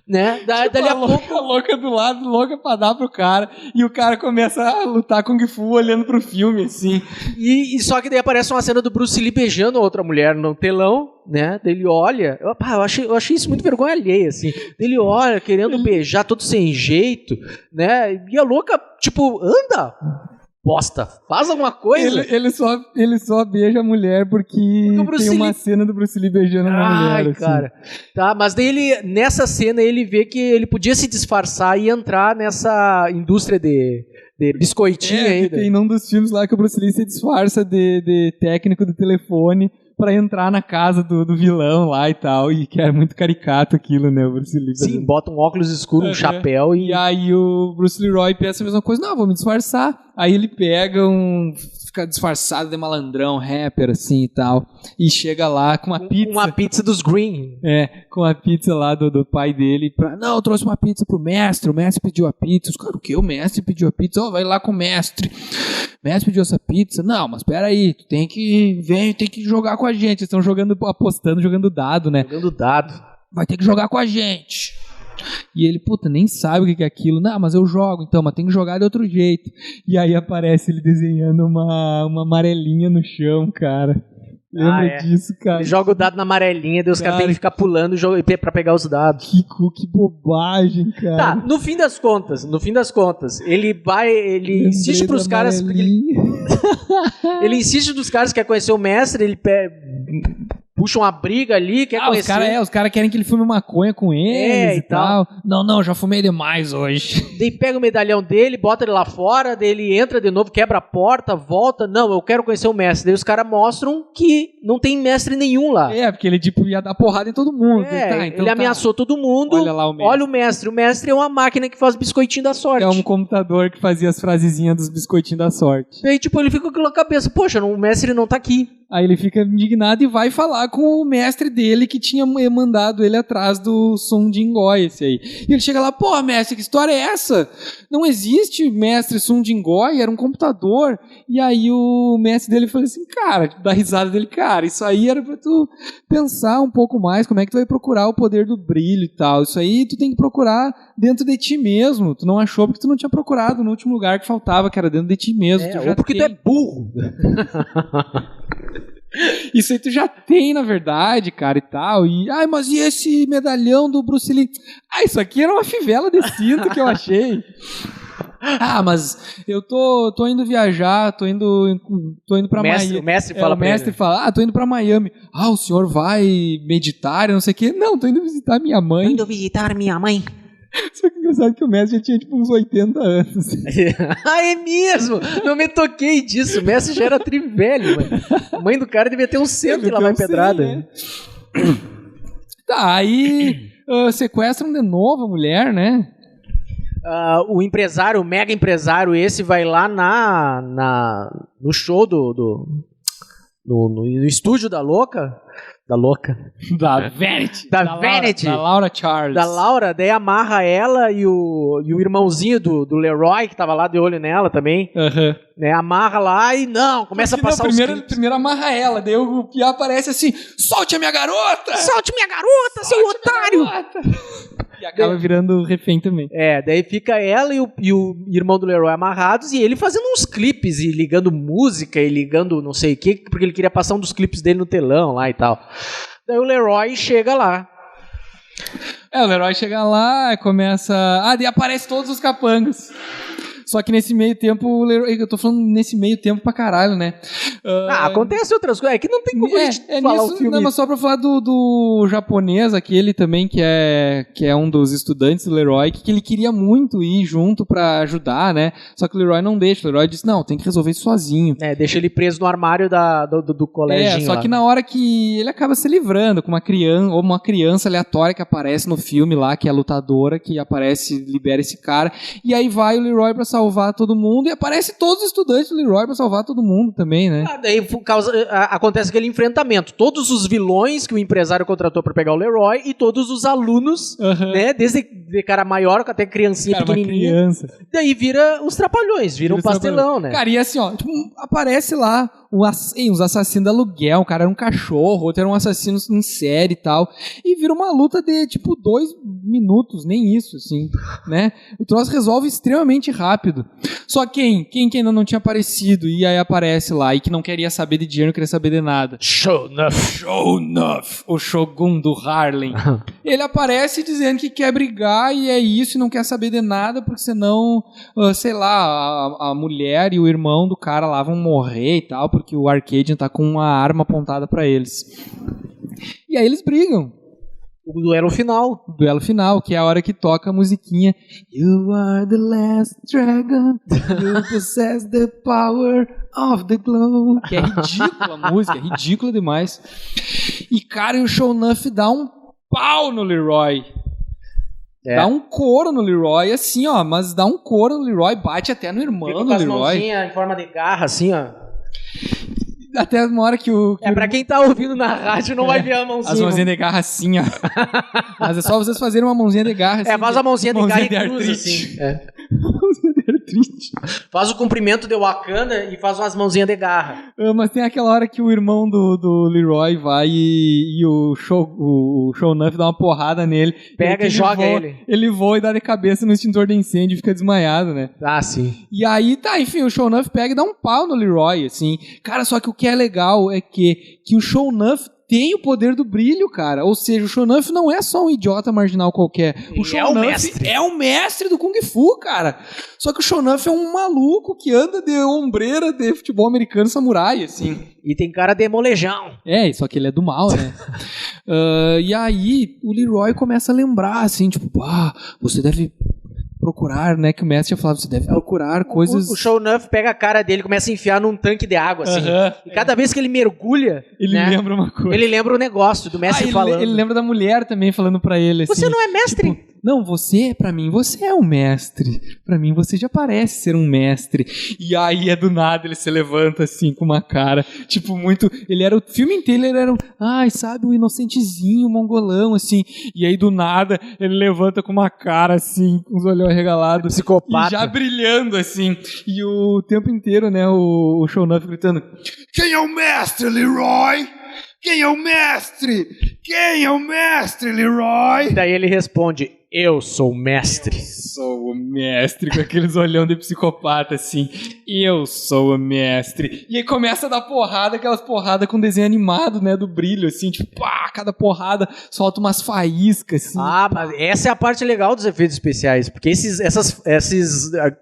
né? Dali a pouco a louca do lado, louca pra dar pro cara, e o cara começa a lutar Kung Fu olhando pro filme, assim. E só que daí aparece uma cena do Bruce Lee beijando a outra mulher no telão, né? Daí ele olha, eu achei isso muito vergonha alheia, assim. Ele olha, querendo beijar, todo sem jeito, né? E a louca, tipo, anda! Bosta, faz alguma coisa. Ele só beija a mulher porque tem uma cena do Bruce Lee beijando uma mulher. Ai, cara. Assim. Tá, mas daí nessa cena ele vê que ele podia se disfarçar e entrar nessa indústria de biscoitinho ainda. Tem num dos filmes lá que o Bruce Lee se disfarça de técnico do telefone pra entrar na casa do vilão lá e tal, e que era muito caricato aquilo, né, o Bruce Lee. Sim, bota um óculos escuro, um chapéu e... E aí o Bruce Leroy pensa a mesma coisa, não, vou me disfarçar. Aí ele pega fica disfarçado de malandrão, rapper, assim e tal, e chega lá com uma pizza. Uma pizza dos Green. Com a pizza lá do pai dele. Não, eu trouxe uma pizza pro mestre, o mestre pediu a pizza. Os caras, o quê? O mestre pediu a pizza? Vai lá com o mestre. O mestre pediu essa pizza. Não, mas peraí, tu tem que jogar com a gente. Eles estão apostando, jogando dado, né? Jogando dado. Vai ter que jogar com a gente. E ele, nem sabe o que é aquilo. Não, mas eu jogo então, mas tem que jogar de outro jeito. E aí aparece ele desenhando uma amarelinha no chão, cara. Lembra disso, cara? Ele joga o dado na amarelinha, daí os caras têm que ficar pulando pra pegar os dados. Que bobagem, cara. Tá, no fim das contas, ele insiste pros caras... Ele insiste dos caras que quer conhecer o mestre, ele puxa uma briga ali, quer conhecer... Os caras querem que ele fume maconha com eles e tal. Não, já fumei demais hoje. Daí pega o medalhão dele, bota ele lá fora, daí ele entra de novo, quebra a porta, volta. Não, eu quero conhecer o mestre. Daí os caras mostram que não tem mestre nenhum lá. Porque ele ia dar porrada em todo mundo. Então ele ameaçou todo mundo. Olha lá o mestre. Olha o mestre. O mestre é uma máquina que faz biscoitinho da sorte. É um computador que fazia as frasezinhas dos biscoitinhos da sorte. Daí ele fica com aquela cabeça, poxa, o mestre não tá aqui. Aí ele fica indignado e vai falar com o mestre dele que tinha mandado ele atrás do Sun Jingoi, esse aí. E ele chega lá, mestre, que história é essa? Não existe mestre Sun Jingoi, era um computador. E aí o mestre dele falou assim, cara, dá risada dele, cara, isso aí era pra tu pensar um pouco mais, como é que tu vai procurar o poder do brilho e tal. Isso aí tu tem que procurar dentro de ti mesmo. Tu não achou porque tu não tinha procurado no último lugar que faltava, que era dentro de ti mesmo. Ou porque tu é burro. Isso aí tu já tem, na verdade, cara, e tal. Mas e esse medalhão do Bruce Lee? Isso aqui era uma fivela de cinto que eu achei. Mas eu tô indo viajar, tô indo pra Miami. O mestre fala o mestre fala, tô indo pra Miami. O senhor vai meditar, não sei o quê? Não, tô indo visitar minha mãe. Tô indo visitar minha mãe. Só que engraçado que o mestre já tinha uns 80 anos. É mesmo? Não me toquei disso. O mestre já era trivelho, mano. A mãe do cara devia ter uns 100 e lá vai pedrada. Né? Tá, aí sequestram de novo a mulher, né? o empresário, o mega empresário esse vai lá no show no estúdio da Louca. Da Vanity. Da Vanity. Da Laura Charles. Da Laura, daí amarra ela e o irmãozinho do Leroy, que tava lá de olho nela também. Né, amarra lá e começa a passar primeiro amarra ela, daí o Piá aparece assim, solte a minha garota! Solte minha garota, seu otário! E acaba virando refém também. Daí fica ela e o irmão do Leroy amarrados e ele fazendo uns clipes e ligando música e ligando não sei o que, porque ele queria passar um dos clipes dele no telão lá e tal. Daí o Leroy chega lá. O Leroy chega lá e começa... daí aparece todos os capangas. Só que nesse meio tempo, o Leroy... Eu tô falando nesse meio tempo pra caralho, né? Acontece outras coisas. É que não tem como a gente falar o filme. Não, mas só pra falar do japonês, aquele também, que é um dos estudantes do Leroy, que ele queria muito ir junto pra ajudar, né? Só que o Leroy não deixa. O Leroy disse, não, tem que resolver isso sozinho. Deixa ele preso no armário do colégio. Só que na hora que ele acaba se livrando com uma criança aleatória que aparece no filme lá, que é a lutadora, que aparece, libera esse cara, e aí vai o Leroy pra salvar todo mundo, e aparece todos os estudantes do Leroy pra salvar todo mundo também, né? Daí acontece aquele enfrentamento. Todos os vilões que o empresário contratou pra pegar o Leroy e todos os alunos, né? Desde cara maior até criancinha pequenininha. Criança. Daí vira os trapalhões, vira um pastelão, né? Cara, e assim, ó, aparece lá os assassinos de aluguel, o cara era um cachorro, outro era um assassino em série e tal, e vira uma luta de, 2 minutos, nem isso, assim, né? O troço resolve extremamente rápido. Só quem ainda não tinha aparecido e aí aparece lá e que não queria saber de dinheiro, não queria saber de nada. Sho'nuff, o Shogun do Harlem. Ele aparece dizendo que quer brigar e é isso, e não quer saber de nada, porque senão, sei lá, a mulher e o irmão do cara lá vão morrer e tal, porque o Arcadian tá com uma arma apontada pra eles. E aí eles brigam. O duelo final. O duelo final, que é a hora que toca a musiquinha You are the last dragon, you possess the power of the glow. Que é ridícula a música, é ridícula demais. E cara, o Sho'nuff dá um pau no Leroy. Dá um couro no Leroy, assim, ó, mas dá um couro no Leroy, bate até no irmão do Leroy. Fica com as mãozinhas em forma de garra, assim, ó. Até uma hora que o... pra quem tá ouvindo na rádio não vai ver a mãozinha. As mãozinhas de garra assim, ó. Mas é só vocês fazerem uma mãozinha de garra assim. Faz a mãozinha de garra e de cruza, assim. Mãozinha de artrite. Faz o comprimento de Wakanda e faz umas mãozinhas de garra. Mas tem aquela hora que o irmão do Leroy vai e o Sho'nuff dá uma porrada nele. Pega e joga ele. Ele voa e dá de cabeça no extintor de incêndio e fica desmaiado, né? Sim. E aí, enfim, o Sho'nuff pega e dá um pau no Leroy, assim. Cara, só que o que é legal é que o Sho'nuff tem o poder do brilho, cara. Ou seja, o Sho'nuff não é só um idiota marginal qualquer. O Sho'nuff é o mestre do Kung Fu, cara. Só que o Sho'nuff é um maluco que anda de ombreira de futebol americano samurai, assim. E tem cara de molejão. Só que ele é do mal, né? E aí, o Leroy começa a lembrar, assim, você deve procurar, né, que o mestre tinha falado, você deve procurar coisas... O Sho'nuff pega a cara dele e começa a enfiar num tanque de água, assim. E cada vez que ele mergulha... Ele lembra uma coisa. Ele lembra o negócio do mestre falando. Ele lembra da mulher também falando pra ele, assim... Você não é mestre? Não, pra mim, você é um mestre. Pra mim, você já parece ser um mestre. E aí, do nada, ele se levanta, assim, com uma cara, muito... O filme inteiro, ele era um inocentezinho, mongolão, assim. E aí, do nada, ele levanta com uma cara, assim, com os olhos arregalados. Psicopata. E já brilhando, assim. E o tempo inteiro, né, o Sho'nuff gritando, quem é o mestre, Leroy? Quem é o mestre? Quem é o mestre, Leroy? Daí ele responde, eu sou o mestre. Eu sou o mestre, com aqueles olhão de psicopata, assim. Eu sou o mestre. E aí começa a dar porrada, aquelas porradas com desenho animado, né, do brilho, assim, cada porrada solta umas faíscas, assim. Mas essa é a parte legal dos efeitos especiais, porque esses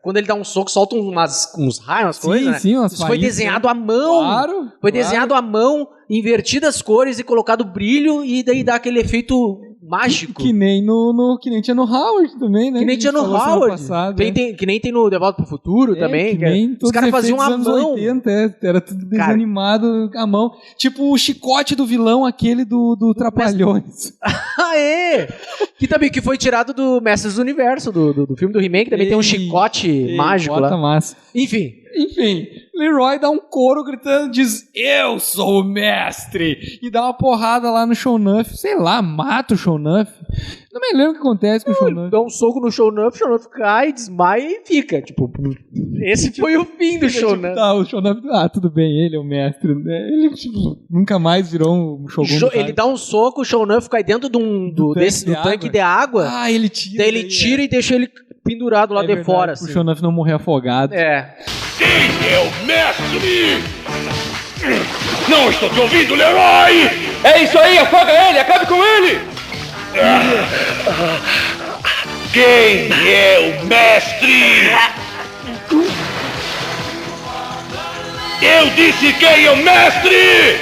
quando ele dá um soco, soltam uns raios, umas coisas, né? Sim, umas Isso foi desenhado à mão. Claro. Foi desenhado à mão, invertido as cores e colocado brilho, e daí dá aquele efeito mágico. Que nem tinha no Howard também, né? Que nem tinha no Howard. Que nem tem no De Volta pro Futuro também. Que nem os caras faziam a anos mão. 80, era tudo desanimado à mão. Tipo o chicote do vilão, aquele do Trapalhões. Ah, é! Que foi tirado do Mestres do Universo, do filme do He-Man, que também tem um chicote mágico lá. Massa. Enfim, Leroy dá um coro gritando, diz, eu sou o mestre, e dá uma porrada lá no Sho'nuff, sei lá, mata o Sho'nuff. Não me lembro o que acontece com o Sho'nuff. Dá um soco no Sho'nuff, o Sho'nuff cai, desmaia e fica. Tipo, esse foi o fim do Sho'nuff. Tá, o Sho'nuff, tudo bem, ele é o mestre. Ele, tipo, nunca mais virou um Shogun. Ele dá um soco, o Sho'nuff cai dentro do tanque de água. Ah, ele tira. Daí ele tira e deixa ele pendurado lá de verdade, fora. Assim. O Sho'nuff não morrer afogado. É. Quem é o mestre? Não estou te ouvindo, Leroy! É isso aí, afoga ele, acabe com ele! Quem é o mestre? Eu disse quem é o mestre!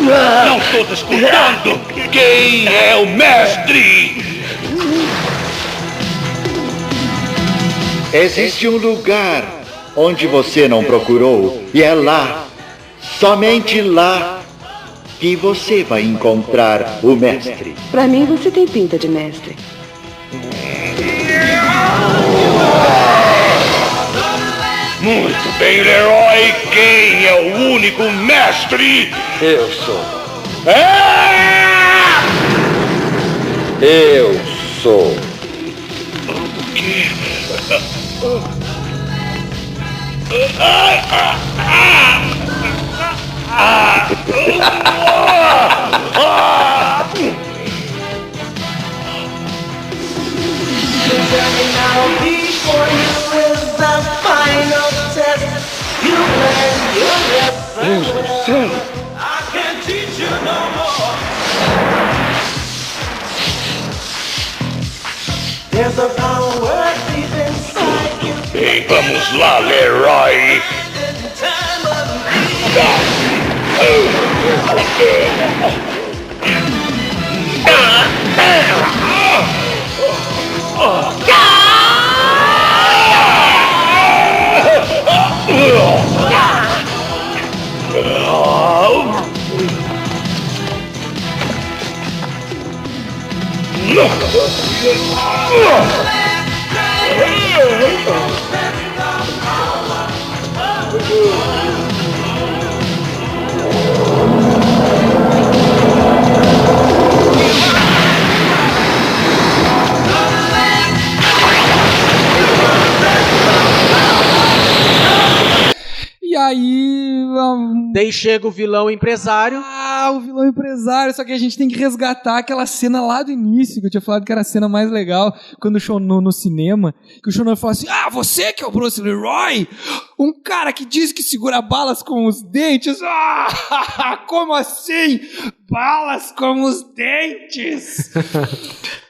Não estou te escutando! Quem é o mestre? Existe um lugar onde você não procurou, e é lá, somente lá, que você vai encontrar o mestre. Pra mim, você tem pinta de mestre. Muito bem, Leroy. Quem é o único mestre? Eu sou. Ah! Eu sou. O quê? Deus do céu. Bem, vamos lá, Leroy. E aí... Daí chega o vilão empresário. O vilão empresário, só que a gente tem que resgatar aquela cena lá do início, que eu tinha falado que era a cena mais legal, quando o Sho'nuff no cinema, que o Sho'nuff fala assim, você que é o Bruce Leroy? Um cara que diz que segura balas com os dentes? Como assim? Balas com os dentes?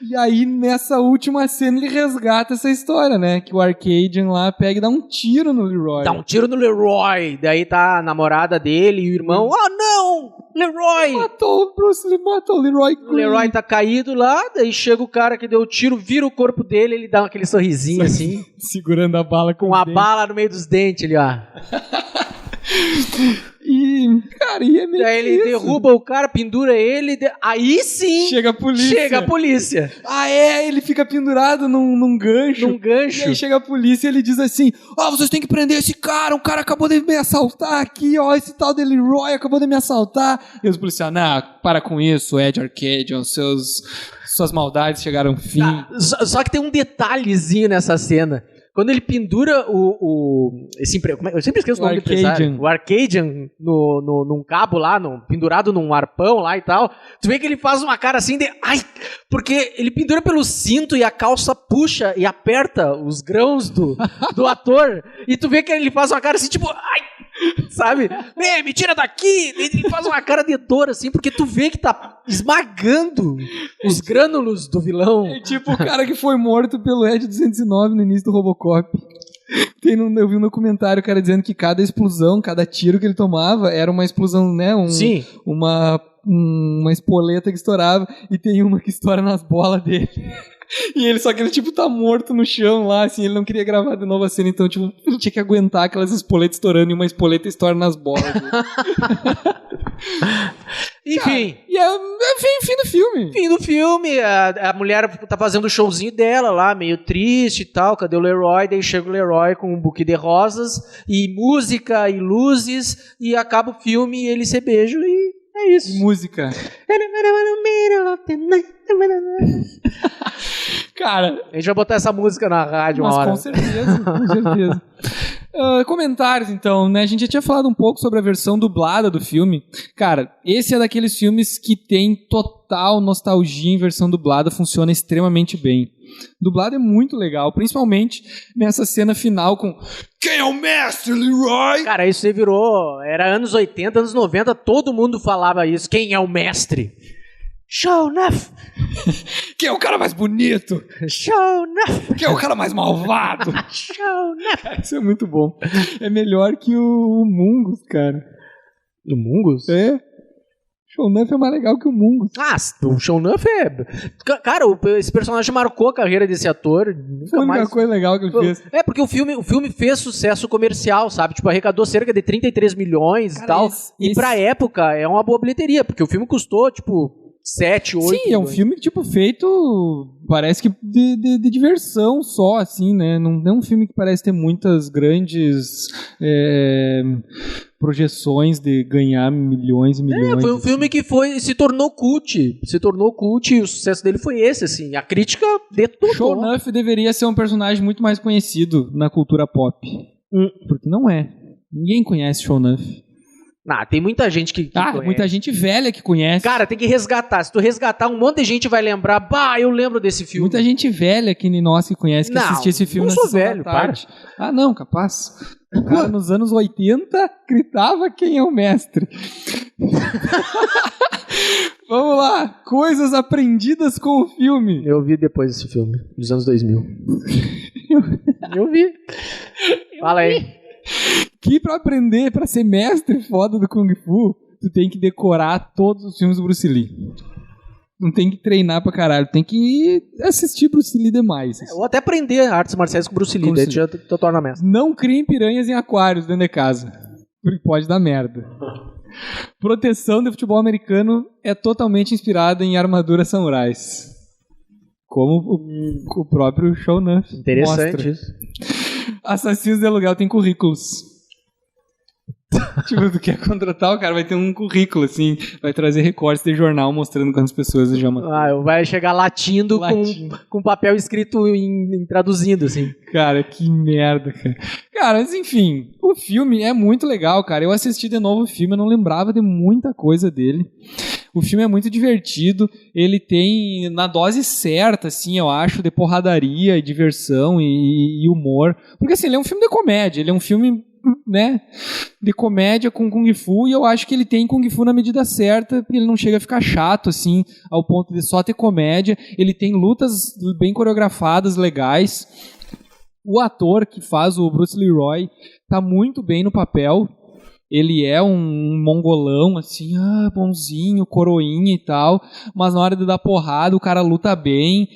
E aí, nessa última cena, ele resgata essa história, né? Que o Arcadian lá pega e dá um tiro no Leroy. Dá um tiro no Leroy. Daí tá a namorada dele e o irmão. Não! Leroy! Matou o Bruce Lee, matou o Leroy Green. O Leroy tá caído lá, daí chega o cara que deu o tiro, vira o corpo dele, ele dá aquele sorrisinho assim. Segurando a bala com a bala no meio dos dentes ali, ó. E, cara, e é meio daí ele derruba o cara, pendura ele, aí sim chega a polícia. Ele fica pendurado num gancho. E aí chega a polícia e ele diz assim, vocês têm que prender esse cara, o cara acabou de me assaltar aqui, esse tal de Leroy acabou de me assaltar. E os policiais, para com isso, Ed Arcadian, suas maldades chegaram ao fim. Só que tem um detalhezinho nessa cena. Quando ele pendura eu sempre esqueço o nome do empresário. O Arcadian num cabo lá, pendurado num arpão lá e tal. Tu vê que ele faz uma cara assim de... Porque ele pendura pelo cinto e a calça puxa e aperta os grãos do ator. E tu vê que ele faz uma cara assim tipo... Sabe? Me tira daqui! Ele faz uma cara de dor, assim, porque tu vê que tá esmagando os grânulos do vilão. É tipo o cara que foi morto pelo Ed 209 no início do Robocop. Eu vi um documentário o cara dizendo que cada explosão, cada tiro que ele tomava era uma explosão, né? Sim. Uma espoleta que estourava, e tem uma que estoura nas bolas dele. E ele, só que ele, tipo, tá morto no chão lá, assim, ele não queria gravar de novo a cena, então, tipo, ele tinha que aguentar aquelas espoletas estourando, e uma espoleta estoura nas bolas dele. Enfim. Cara, e é fim do filme. Fim do filme, a mulher tá fazendo o showzinho dela lá, meio triste e tal, cadê o Leroy? Daí chega o Leroy com um buquê de rosas, e música, e luzes, e acaba o filme, e eles se beijam, e é isso. Música. Cara, a gente vai botar essa música na rádio uma hora. Com certeza, com certeza. Comentários, então, né? A gente já tinha falado um pouco sobre a versão dublada do filme. Cara, esse é daqueles filmes que tem total nostalgia em versão dublada, funciona extremamente bem. Dublado é muito legal, principalmente nessa cena final com "Quem é o mestre, Leroy?" Cara, isso aí virou... Era anos 80, anos 90, todo mundo falava isso. Quem é o mestre? Show enough! Quem é o cara mais bonito? Show enough! Quem é o cara mais malvado? Show enough! Cara, isso é muito bom. É melhor que o Mungus, cara. O Mungus? É. Sho'nuff é mais legal que o Mungus. Ah, o Sho'nuff é... Cara, esse personagem marcou a carreira desse ator. Foi a única coisa legal que ele fez. É, porque o filme fez sucesso comercial, sabe? Tipo, arrecadou cerca de 33 milhões, cara, e tal. E pra época é uma boa bilheteria, porque o filme custou, tipo, 7, 8... Sim, é um filme, tipo, feito... Parece que de diversão só, assim, né? Não é um filme que parece ter muitas grandes... projeções de ganhar milhões e milhões. Foi um filme que se tornou cult. E o sucesso dele foi esse, assim. A crítica detonou. Sho'nuff deveria ser um personagem muito mais conhecido na cultura pop. Porque não é. Ninguém conhece Sho'nuff. Tem muita gente que conhece. Muita gente velha que conhece. Cara, tem que resgatar. Se tu resgatar, um monte de gente vai lembrar. Eu lembro desse filme. Muita gente velha que nem nós que conhece, que assistia esse filme na sessão da tarde. Para. Não, capaz. O cara nos anos 80 gritava "Quem é o mestre?" Vamos lá. Coisas aprendidas com o filme. Eu vi depois desse filme, dos anos 2000. Eu vi. Fala aí. Que pra aprender, pra ser mestre foda do Kung Fu, tu tem que decorar todos os filmes do Bruce Lee. Não tem que treinar pra caralho, tem que assistir Bruce Lee demais. Ou até aprender artes marciais com Bruce Lee, daí tu já torna mestre. Não criem piranhas em aquários dentro de casa, porque pode dar merda. Proteção de futebol americano é totalmente inspirada em armaduras samurais. Como o próprio Sho'nuff Interessante mostra. Isso. Assassinos de aluguel tem currículos. Tipo, tu quer contratar, o cara vai ter um currículo, assim, vai trazer recortes de jornal mostrando quantas pessoas já mataram. Vai chegar latindo. Com papel escrito traduzindo, assim. Cara, que merda, cara. Cara, mas enfim, o filme é muito legal, cara. Eu assisti de novo o filme, eu não lembrava de muita coisa dele. O filme é muito divertido, ele tem na dose certa, assim, eu acho, de porradaria e diversão e humor. Porque, assim, ele é um filme de comédia, ele é um filme, né, de comédia com Kung Fu, e eu acho que ele tem Kung Fu na medida certa, ele não chega a ficar chato, assim, ao ponto de só ter comédia. Ele tem lutas bem coreografadas, legais. O ator que faz o Bruce Leroy tá muito bem no papel. Ele é um mongolão, assim, bonzinho, coroinha e tal, mas na hora de dar porrada o cara luta bem,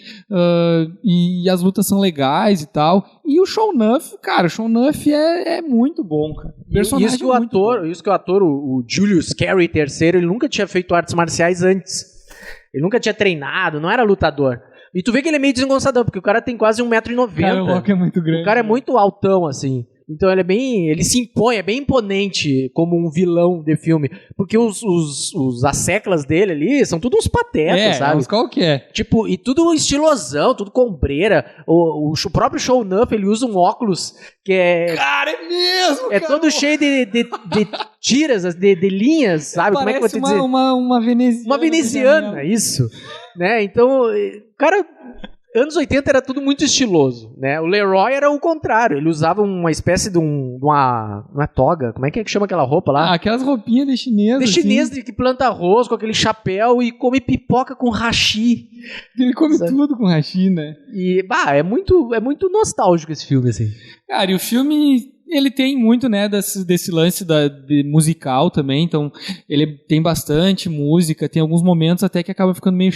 e as lutas são legais e tal. E o Sho'nuff, cara, o Sho'nuff é muito bom, cara. Isso que o ator, o Julius Carry III, ele nunca tinha feito artes marciais antes. Ele nunca tinha treinado, não era lutador. E tu vê que ele é meio desengonçadão, porque o cara tem quase 1,90 m. Cara, o Rock é muito grande. O cara é muito altão, assim. Então ele se impõe, é bem imponente como um vilão de filme. Porque as seclas dele ali são tudo uns patetas, sabe? Uns qualquer. Tipo, e tudo estilosão, tudo combreira. O próprio Sho'nuff, ele usa um óculos que é... Cara, é mesmo, É todo cheio de tiras, de linhas, sabe? Como é que eu vou te dizer? Uma veneziana. Uma veneziana, isso. Né? Então, cara... Anos 80 era tudo muito estiloso, né? O Leroy era o contrário, ele usava uma espécie de uma toga, como é que chama aquela roupa lá? Ah, aquelas roupinhas de chinês. De chinês que planta arroz com aquele chapéu e come pipoca com hashi. Ele come tudo com hashi, né? E, é muito nostálgico esse filme, assim. Cara, e o filme... Ele tem muito, né, desse lance de musical também, então ele tem bastante música, tem alguns momentos até que acaba ficando meio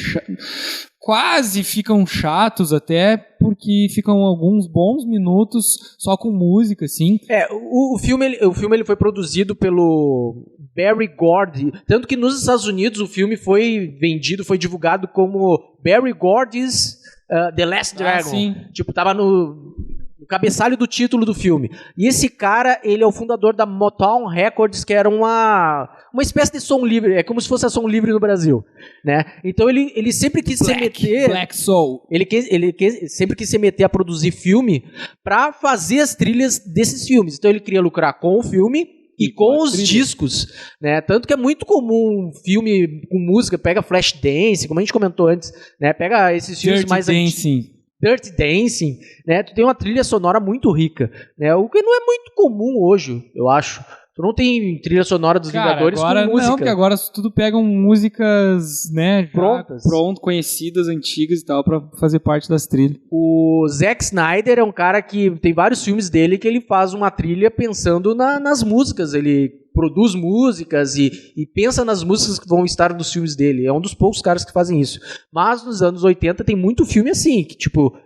quase ficam chatos até, porque ficam alguns bons minutos só com música, assim. O filme ele foi produzido pelo Barry Gordy, tanto que nos Estados Unidos o filme foi divulgado como Barry Gordy's The Last Dragon. Sim. Tipo, tava no cabeçalho do título do filme. E esse cara, ele é o fundador da Motown Records, que era uma espécie de som livre, é como se fosse a som livre no Brasil, né? Então ele sempre quis se meter... Black Soul. Ele sempre quis se meter a produzir filme pra fazer as trilhas desses filmes. Então ele queria lucrar com o filme e com os discos, né? Tanto que é muito comum filme com música, pega Flashdance, como a gente comentou antes, né? Pega esses filmes mais antigos. Dirty Dancing, né? Tu tem uma trilha sonora muito rica, né? O que não é muito comum hoje, eu acho. Tu não tem trilha sonora dos Vingadores agora, com música. Não, porque agora tudo pegam músicas, né? Prontas. Conhecidas, antigas e tal, pra fazer parte das trilhas. O Zack Snyder é um cara que tem vários filmes dele que ele faz uma trilha pensando nas músicas. Ele produz músicas e pensa nas músicas que vão estar nos filmes dele. É um dos poucos caras que fazem isso. Mas nos anos 80 tem muito filme assim, que tipo,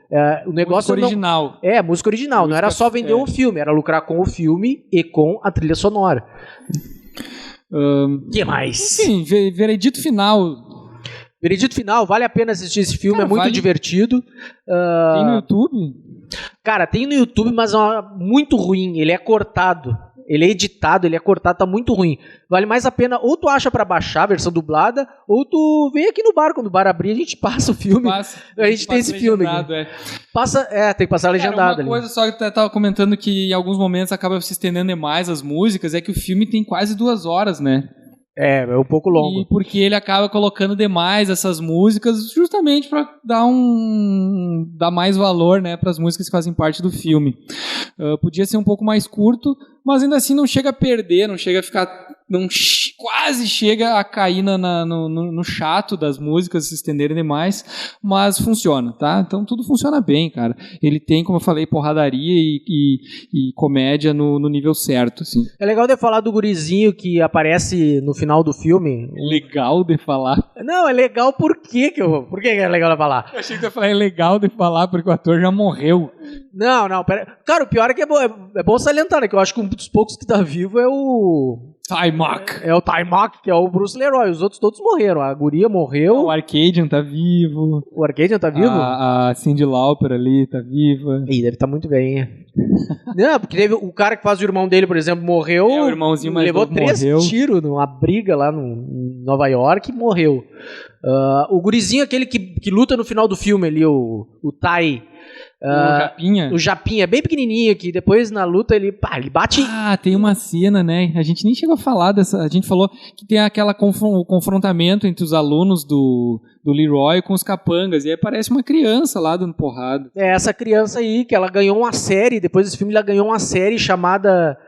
o negócio música original. Música original. Não era só vender o filme, era lucrar com o filme e com a trilha sonora. Que mais? Enfim, veredito final. Veredito final, vale a pena assistir esse filme, Cara, é muito divertido. Tem no YouTube? Cara, tem no YouTube, mas é muito ruim, ele é cortado. Ele é editado, ele é cortado, tá muito ruim. Vale mais a pena, ou tu acha pra baixar a versão dublada, ou tu vem aqui no bar, quando o bar abrir, a gente passa o filme. A gente tem esse filme aqui. Tem que passar legendado ali. Uma coisa só que eu tava comentando que em alguns momentos acaba se estendendo demais as músicas, é que o filme tem quase 2 horas, né? É um pouco longo. E porque ele acaba colocando demais essas músicas justamente para dar mais valor, né, para as músicas que fazem parte do filme. Podia ser um pouco mais curto, mas ainda assim não chega a perder, não chega a ficar, quase chega a cair no chato das músicas se estenderem demais, mas funciona, tá? Então tudo funciona bem, cara. Ele tem, como eu falei, porradaria e comédia no nível certo, assim. É legal de falar do gurizinho que aparece no final do filme. Legal de falar? Não, é legal por que é legal de falar? Eu achei que você ia falar é legal de falar porque o ator já morreu. Não, pera. Cara, o pior é que é bom salientar, né? Que eu acho que um dos poucos que tá vivo é o... Taimak. É o Taimak, que é o Bruce Leroy. Os outros todos morreram. A guria morreu. O Arcadian tá vivo. O Arcadian tá vivo? A Cyndi Lauper ali tá viva. Ih, deve estar muito bem. Não, porque teve o cara que faz o irmão dele, por exemplo, morreu. O irmãozinho mais levou novo 3 morreu. tiros numa briga lá em Nova York e morreu. O gurizinho, aquele que luta no final do filme ali, o Tai. O Japinha? O Japinha, bem pequenininho, que depois na luta ele bate... Ah, tem uma cena, né? A gente nem chegou a falar dessa... A gente falou que tem o confrontamento entre os alunos do Leroy com os capangas, e aí parece uma criança lá dando porrada. É essa criança aí, que ela ganhou uma série, depois desse filme ela ganhou uma série chamada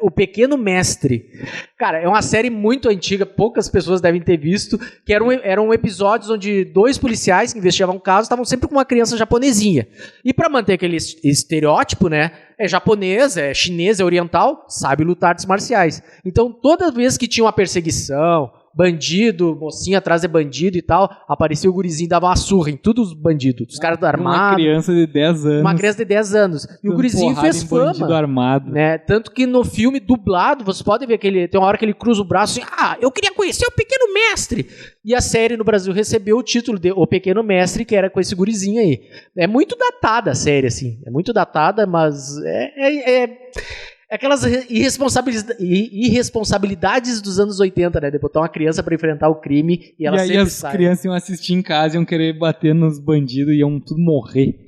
O Pequeno Mestre. Cara, é uma série muito antiga, poucas pessoas devem ter visto, que eram episódios onde 2 policiais que investigavam o caso estavam sempre com uma criança japonesinha. E pra manter aquele estereótipo, né, é japonês, é chinês, é oriental, sabe lutar artes marciais. Então toda vez que tinha uma perseguição, bandido, mocinha atrás é bandido e tal, aparecia o gurizinho e dava uma surra em todos os bandidos. Os caras armados. Uma criança de 10 anos. Uma criança de 10 anos. E o gurizinho fez fama. Bandido armado. Né? Tanto que no filme dublado, vocês podem ver que tem uma hora que ele cruza o braço assim, eu queria conhecer o Pequeno Mestre. E a série no Brasil recebeu o título de O Pequeno Mestre, que era com esse gurizinho aí. É muito datada a série, assim. É muito datada, mas aquelas irresponsabilidades dos anos 80, né? De botar uma criança pra enfrentar o crime e ela sempre sai. As crianças iam assistir em casa, iam querer bater nos bandidos e iam tudo morrer.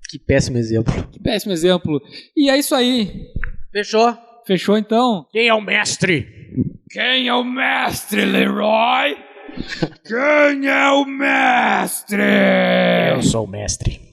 Que péssimo exemplo. Que péssimo exemplo. E é isso aí. Fechou? Fechou, então? Quem é o mestre? Quem é o mestre, Leroy? Quem é o mestre? Eu sou o mestre.